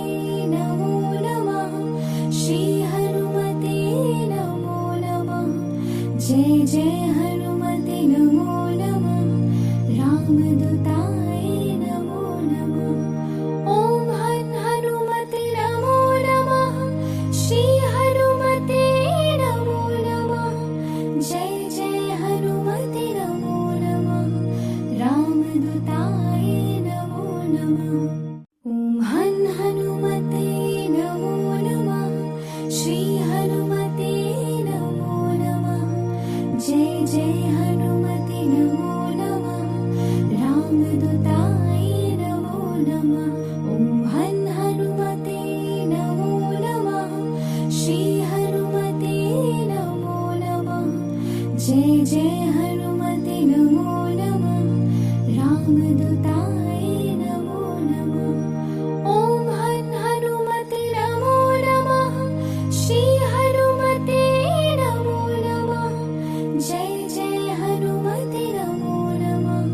नमो नमः श्री हनुमते नमो नमः जय जय हनुमते नमो नमः रामदूताय नमो नमः ॐ हनुमते नमो नमः श्री हनुमते नमो नमः जय जय हनुमते नमो नमः रामदूताय नमो नमः ॐ हनुमते नमो नमः श्री हनुमते नमो नमः जय जय हनुमते नमो नमः रामदूताय नमो नमः ॐ हनुमते नमो नमः श्री हनुमते नमो नमः जय जय हनुमते नमो नमः रामदूताय नमो नमः ॐ हनुमते नमो नमः श्री हनुमते नमो नमः जय जय हनुमते नमो नमः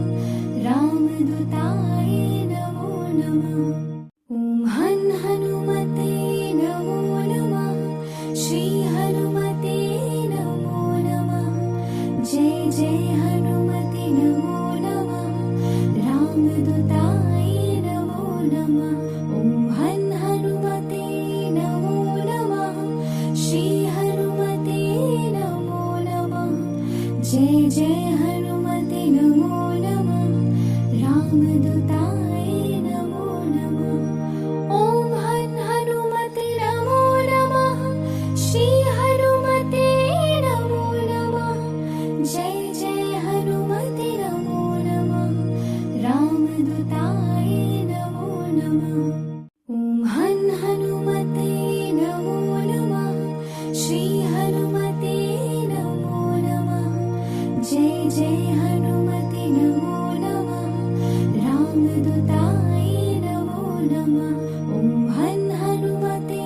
रामदूताय नमो नमः ॐ हनुमते नमो नमः श्री हनुमते नमो नमः जय जय हनुमते नमो नमः रामदूताय नमो नमः ॐ हनुमते नमो नमः श्री हनुमते नमो नमः जय जय हनुमते नमो नमः रामदूताय नमो नमः ॐ हनुमते नमो नमः श्री हनुमते नमो नमः जय जय हनुमते नमो नमः रामदूताय नमो नमः ॐ हनुमते नमो नमः श्री हनुमते नमो नमः जय जय हनुमते नमो नमः रामदूताय नमो नमः ॐ हनुमते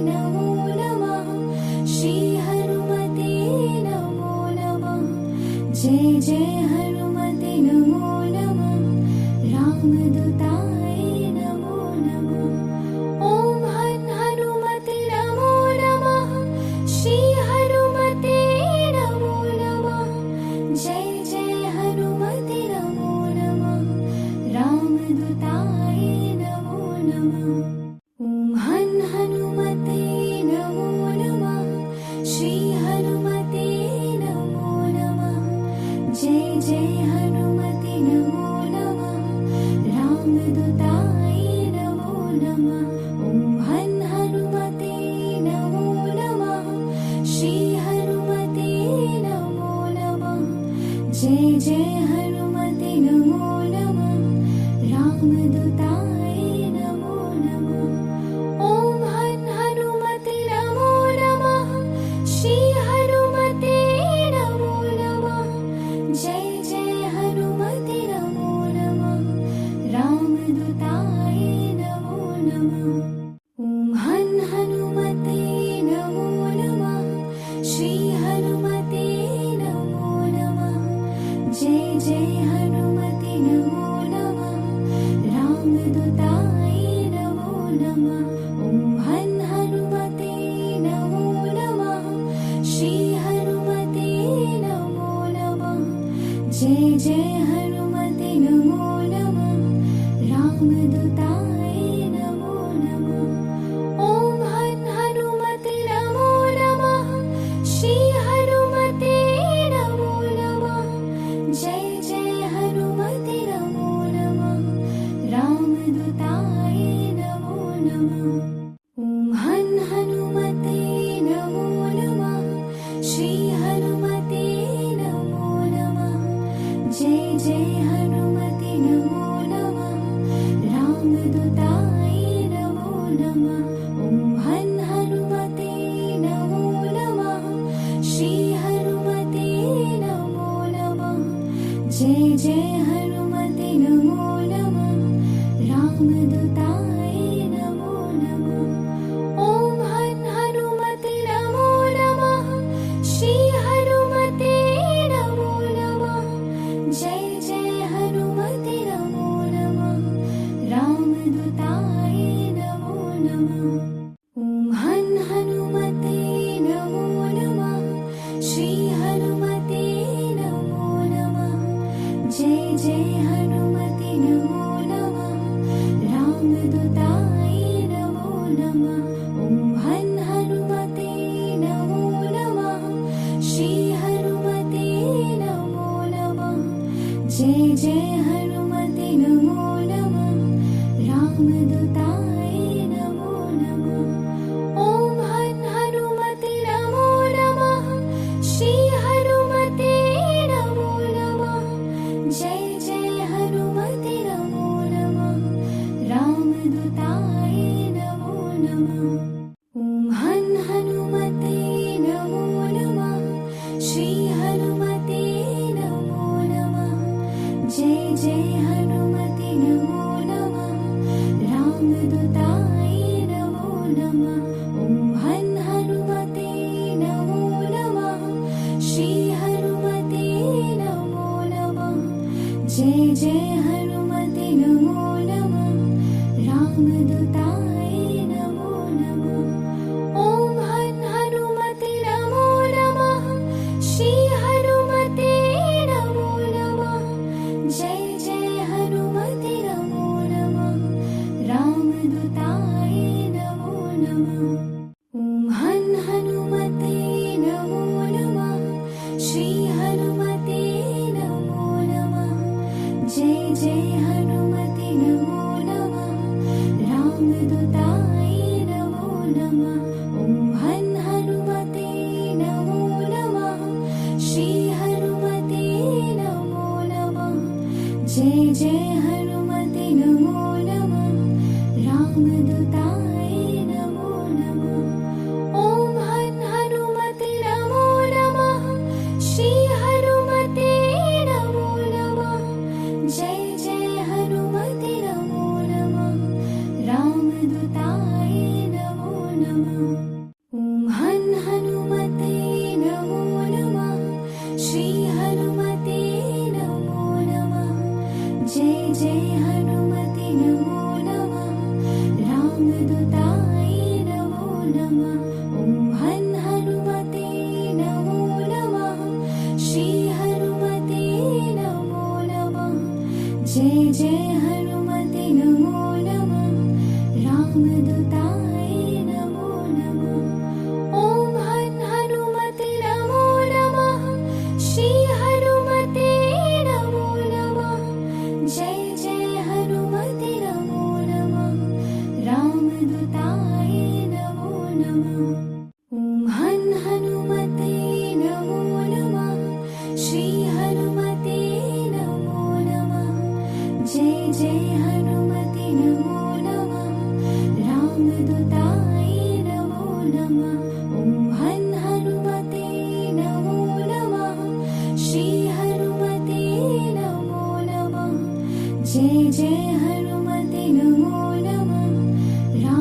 नमो नमः श्री हनुमते नमो नमः जय जय हनुमते नमो नमः रामदूताय नमो नमः ॐ हनुमते नमो नमः श्री हनुमते नमो नमः जय जय हनुमते नमो नमः रामदूताय नमो नमः ॐ हनुमते नमो नमः श्री हनुमते नमो नमः जय जय हनुमते नमो नमः रामदूताय रामदूताय नमो नमः। ॐ हन् हनुमते नमो नमः। श्री हनुमते नमो नमः। जय जय हनुमते नमो नमः। रामदूताय नमो नमः। ॐ हन् हनुमते नमो नमः। श्री हनुमते नमो नमः। जय जय हनुमते नमो नमः। रामदूताय नमो नमः। ॐ हन् हनुमते नमो नमः। श्री हनुमते नमो नमः। जय जय हनुमते नमो नमः। रामदूताय नमो नमः। ॐ हन् हनुमते नमो नमः। श्री हनुमते नमो नमः। जय जय हनुमते नमो नमः। रामदूताय नमो नमः। ॐ हन् हनुमते नमो नमः। श्री हनुमते नमो नमः। जय जय हनुमते नमो नमः। रामदूताय नमो नमः। ॐ हन् हनुमते नमो नमः। श्री हनुमते नमो नमः। जय जय हनुमते नमो नमः। रामदूताय नमो नमः। ॐ हन् हनुमते नमो नमः। श्री हनुमते नमो नमः। जय जय हनुमते नमो नमः। रामदूताय नमो नमः। ॐ हन् हनुमते नमो नमः। श्री हनुमते नमो नमः। जय जय हनुमते नमो नमः। रामदूताय नमो नमः। ॐ हन् हनुमते नमो नमः। श्री हनुमते नमो नमः। जय जय हनुमते नमो नमः। रामदूताय नमो नमः। ॐ हन् हनुमते नमो नमः। श्री हनुमते नमो नमः। जय जय हनुमते नमो नमः। रामदूताय नमो नमः। ॐ हन् हनुमते नमो नमः। श्री हनुमते नमो नमः। जय जय हनुमते नमो नमः। रामदूताय नमो नमः। ॐ हन् हनुमते नमो नमः। श्री हनुमते नमो नमः। जय जय हनुमते नमो नमः। रामदूताय नमो नमः। ॐ हन् हनुमते नमो नमः। श्री हनुमते नमो नमः। जय जय हनुमते नमो नमः। रामदूताय नमो नमः। ॐ हन् हनुमते नमो नमः। श्री हनुमते नमो नमः। जय जय हनुमते नमो नमः। रामदूताय नमो नमः। ॐ हन् हनुमते नमो नमः। श्री हनुमते नमो नमः। जय जय हनुमते नमो नमः। रामदूताय नमो नमः। ॐ हन् हनुमते नमो नमः। श्री हनुमते नमो नमः। जय जय हनुमते नमो नमः। रामदूताय नमो नमः। ॐ हन् हनुमते नमो नमः। श्री हनुमते नमो नमः। जय जय हनुमते नमो नमः। रामदूताय नमो नमः। ॐ हन् हनुमते नमो नमः। श्री हनुमते नमो नमः। जय जय हनुमते नमो नमः। रामदूताय नमो नमः। ॐ हन् हनुमते नमो नमः। श्री हनुमते नमो नमः। जय जय हनुमते नमो नमः। रामदूताय नमो नमः। ॐ हन् हनुमते नमो नमः। श्री हनुमते नमो नमः। जय जय हनुमते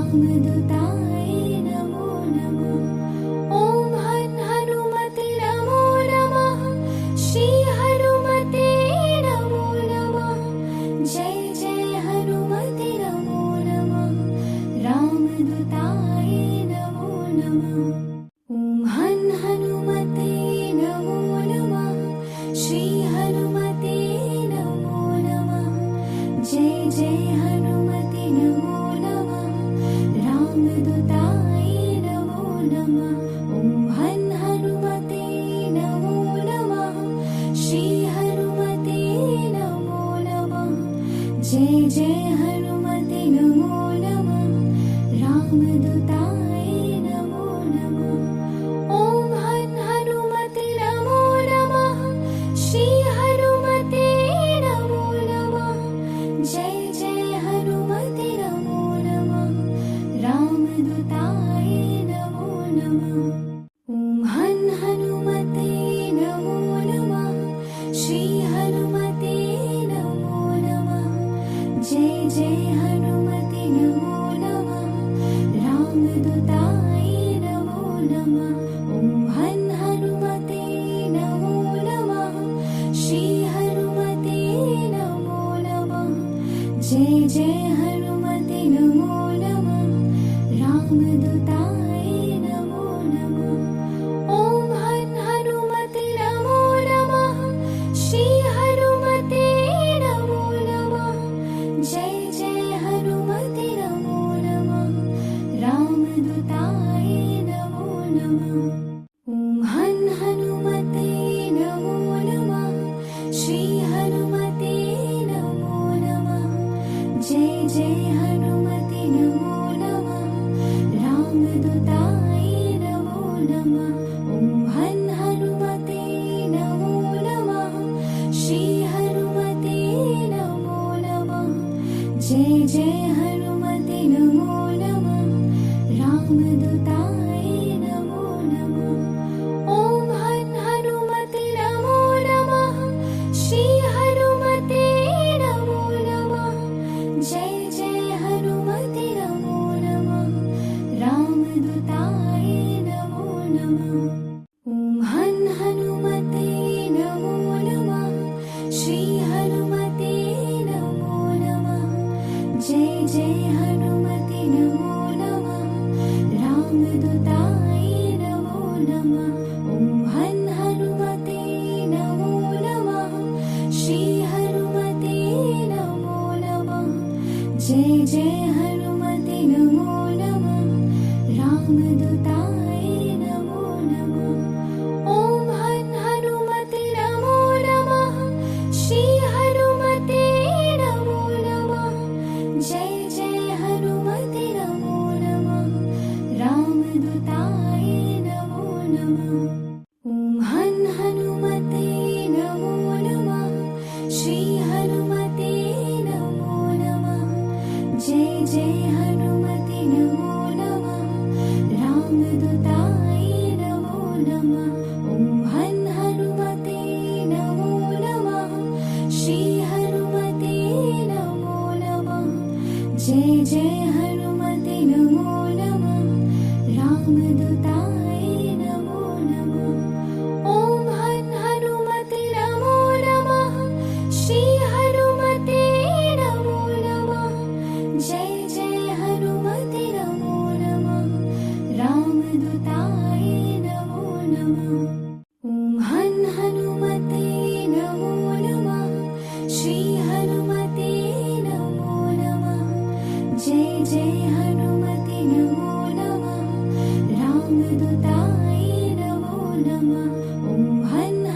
रामदूताय नमो नमः। ॐ हनुमते नमो नमः। श्री हनुमते नमो नमः। जय जय हनुमते नमो नमः। रामदूताय नमो नमः। ॐ हनुमते नमो नमः। श्री हनुमते नमो नमः। जय जय हनुमते नमो नमः। रामदूताय नमो नमः। ॐ हनुमते नमो नमः। श्री हनुमते नमो नमः। जय जय हनुमते नमो नमः। रामदूताय नमो नमः। ॐ हनुमते नमो नमः। श्री हनुमते नमो नमः। जय जय हनुमते नमो नमः। रामदूताय नमो नमः। ॐ हनुमते नमो नमः। श्री हनुमते नमो नमः। जय जय हनुमते नमो नमः। रामदूताय नमो नमः। ॐ हनुमते नमो नमः। श्री हनुमते नमो नमः। जय जय हनुमते नमो नमः। रामदूताय नमो नमः। ॐ हनुमते नमो नमः। श्री हनुमते नमो नमः। जय जय हनुमते नमो नमः। रामदूताय नमो नमः। ॐ हनुमते नमो नमः। श्री हनुमते नमो नमः। जय जय हनुमते नमो नमः। रामदूताय नमो नमः। ॐ हनुमते नमो नमः। श्री हनुमते नमो नमः। जय जय हनुमते नमो नमः। रामदूताय नमो नमः। ॐ हनुमते नमो नमः। श्री हनुमते नमो नमः। जय जय हनुमते नमो नमः। रामदूताय नमो नमः। ॐ हनुमते नमो नमः। श्री हनुमते नमो नमः। जय जय हनुमते नमो नमः। रामदूताय नमो नमः। ॐ हनुमते नमो नमः। श्री हनुमते नमो नमः। जय जय हनुमते नमो नमः। रामदूताय नमो नमः। ॐ हनुमते नमो नमः। श्री हनुमते नमो नमः। जय जय हनुमते नमो नमः। रामदूताय नमो नमः। ॐ हनुमते नमो नमः। श्री हनुमते नमो नमः। जय जय हनुमते नमो नमः। रामदूताय नमो नमः। ॐ हनुमते नमो नमः। श्री हनुमते नमो नमः। जय जय हनुमते नमो नमः। रामदूताय नमो नमः। ॐ हनुमते नमो नमः। श्री हनुमते नमो नमः। जय जय हनुमते नमो नमः। रामदूताय नमो नमः। ॐ हनुमते नमो नमः। श्री हनुमते नमो नमः। जय जय हनुमते नमो नमः। रामदूताय नमो नमः। ॐ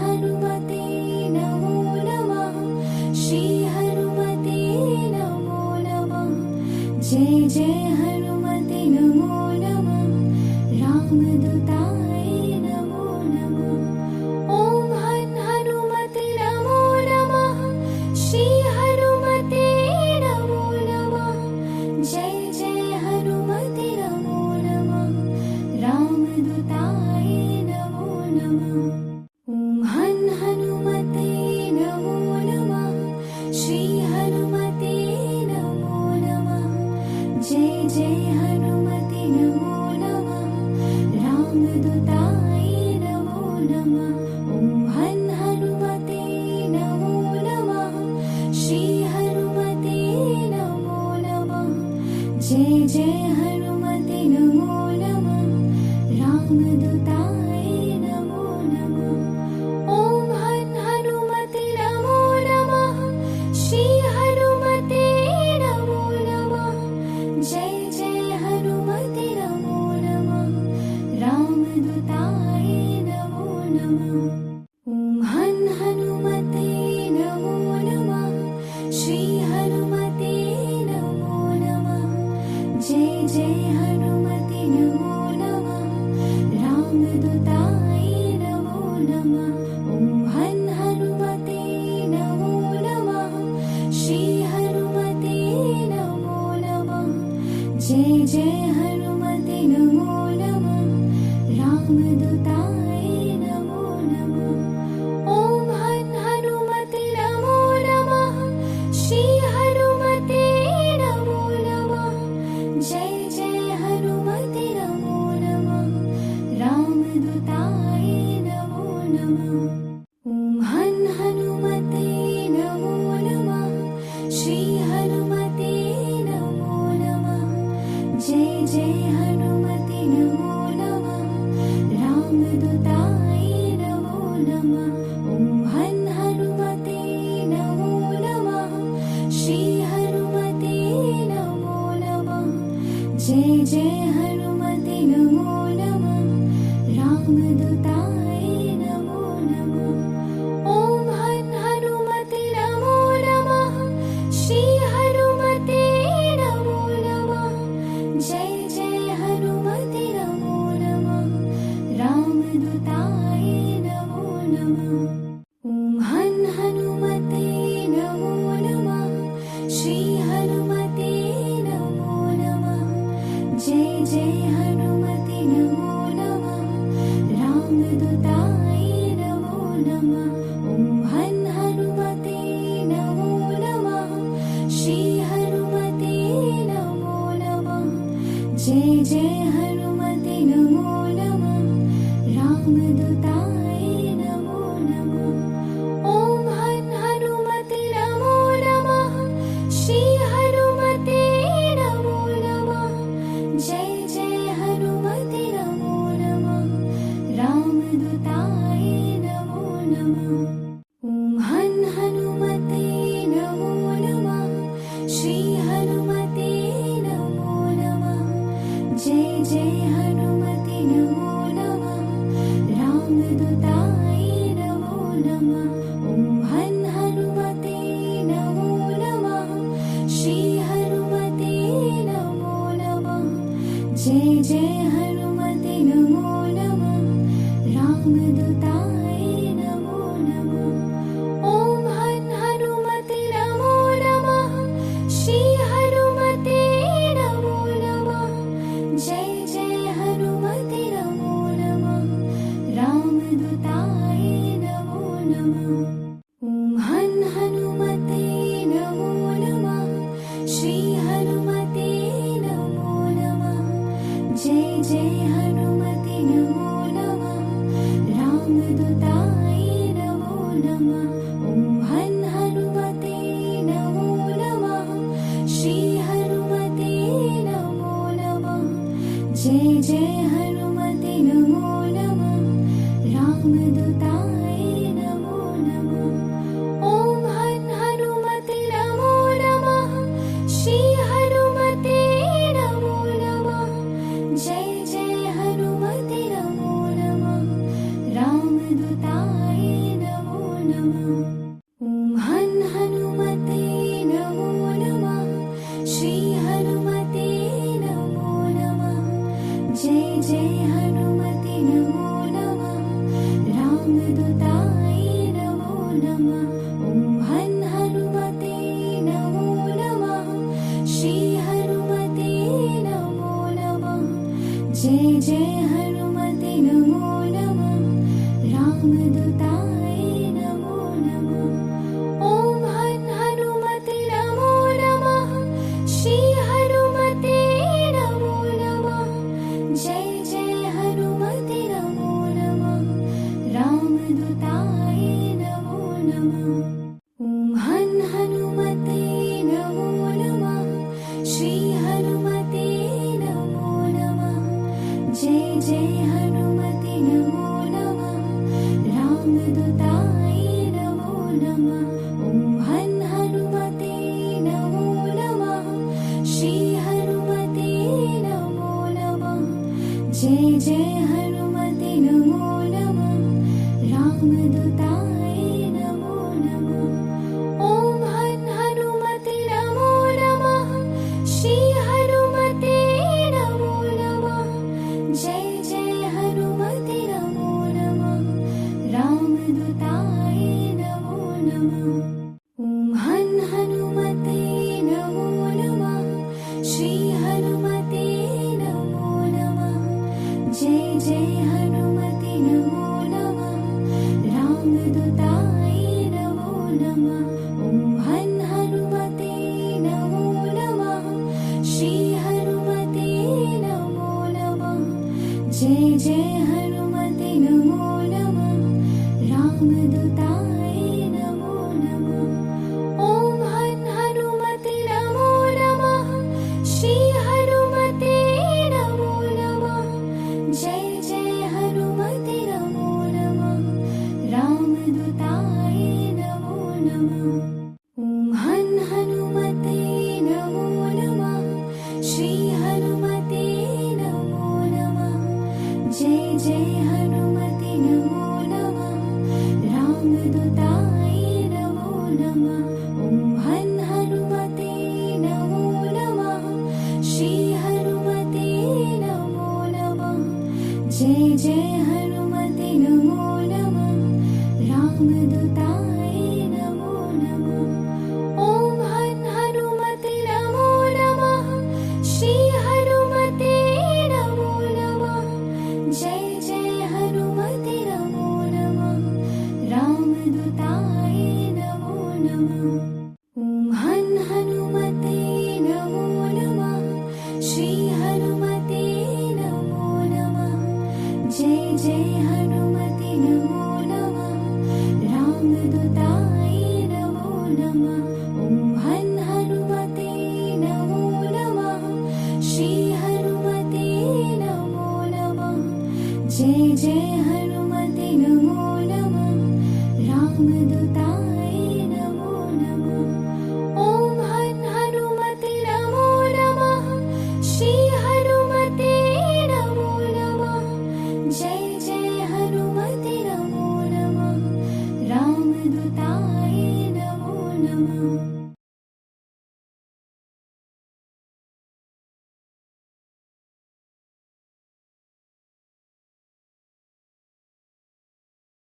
हनुमते नमो नमः। श्री हनुमते नमो नमः। जय जय हनुमते नमो नमः। रामदूताय नमो नमः। ॐ हनुमते नमो नमः। श्री हनुमते नमो नमः। जय जय हनुमते नमो नमः। रामदूताय नमो नमः। ॐ हनुमते नमो नमः। श्री हनुमते नमो नमः। जय जय हनुमते जय जय हनुमते नमो नमः रामदूताय नमो नमः ॐ हनुमते नमो नमः श्री हनुमते नमो नमः जय जय हनुमते नमो नमः रामदूताय नमो नमः ॐ हनुमते नमो नमः श्री हनुमते नमो नमः जय जय हनुमते नमो नमः रामदूताय नमो नमः ॐ हनुमते नमो नमः श्री हनुमते नमो नमः जय जय हनुमते नमो नमः रामदूताय नमो नमः ॐ हनुमते नमो नमः श्री हनुमते नमो नमः जय जय हनुमते नमो नमः रामदूताय नमो नमः ॐ हनुमते नमो नमः श्री हनुमते नमो नमः जय जय हनुमते नमो नमः रामदूताय नमो नमः ॐ हनुमते नमो नमः श्री हनुमते नमो नमः जय जय हनुमते नमो नमः रामदूताय नमो नमः ॐ हनुमते नमो नमः श्री हनुमते नमो नमः जय जय हनुमते नमो नमः रामदूताय नमो नमः ॐ हनुमते नमो नमः श्री हनुमते नमो नमः जय जय हनुमते नमो नमः रामदूताय नमो नमः ॐ हनुमते नमो नमः श्री हनुमते नमो नमः जय जय हनुमते नमो नमः रामदूताय नमो नमः ॐ हनुमते नमो नमः श्री हनुमते नमो नमः जय जय हनुमते नमो नमः रामदूताय नमो नमः ॐ हनुमते नमो नमः श्री हनुमते नमो नमः जय जय हनुमते नमो नमः रामदूताय नमो नमः ॐ हनुमते नमो नमः श्री हनुमते नमो नमः जय जय हनुमते नमो नमः रामदूताय नमो नमः ॐ हनुमते नमो नमः श्री हनुमते नमो नमः जय जय हनुमते नमो नमः रामदूताय नमो नमः ॐ हनुमते नमो नमः श्री हनुमते नमो नमः जय जय हनुमते नमो नमः रामदूताय नमो नमः ॐ हनुमते नमो नमः श्री हनुमते नमो नमः जय जय हनुमते नमो नमः रामदूताय नमो नमः ॐ हनुमते नमो नमः श्री हनुमते नमो नमः जय जय हनुमते नमो नमः रामदूताय नमो नमः ॐ हनुमते नमो नमः श्री हनुमते नमो नमः जय जय हनुमते नमो नमः रामदूताय नमो नमः ॐ हनुमते नमो नमः श्री हनुमते नमो नमः जय जय हनुमते नमो नमः रामदूताय नमो नमः ॐ हनुमते नमो नमः श्री हनुमते नमो नमः जय जय हनुमते नमो नमः रामदूताय नमो नमः ॐ हनुमते नमो नमः श्री हनुमते जय हनुमते नमो नमः रामदूताय नमो नमः ॐ हनुमते नमो नमः श्री हनुमते नमो नमः जय जय हनुमते नमो नमः रामदूताय नमो नमः ॐ हनुमते नमो नमः श्री हनुमते नमो नमः जय जय हनुमते नमो नमः रामदूताय नमो नमः ॐ हनुमते नमो नमः श्री हनुमते नमो नमः जय जय हनुमते नमो नमः रामदूताय नमो नमः ॐ हनुमते नमो नमः श्री हनुमते नमो नमः जय जय हनुमते नमो नमः रामदूताय नमो नमः ॐ हनुमते नमो नमः श्री हनुमते नमो नमः जय जय हनुमते नमो नमः रामदूताय नमो नमः ॐ हनुमते नमो नमः श्री हनुमते नमो नमः जय जय हनुमते नमो नमः रामदूताय नमो नमः ॐ हनुमते नमो नमः श्री हनुमते नमो नमः जय जय हनुमते नमो नमः रामदूताय नमो नमः ॐ हनुमते नमो नमः श्री हनुमते नमो नमः जय जय हनुमते नमो नमः रामदूताय नमो नमः ॐ हनुमते नमो नमः श्री हनुमते नमो नमः जय जय हनुमते नमो नमः रामदूताय नमो नमः ॐ हनुमते नमो नमः श्री हनुमते नमो नमः जय जय हनुमते नमो नमः रामदूताय नमो नमः ॐ हनुमते नमो नमः श्री हनुमते नमो नमः जय जय हनुमते नमो नमः रामदूताय नमो नमः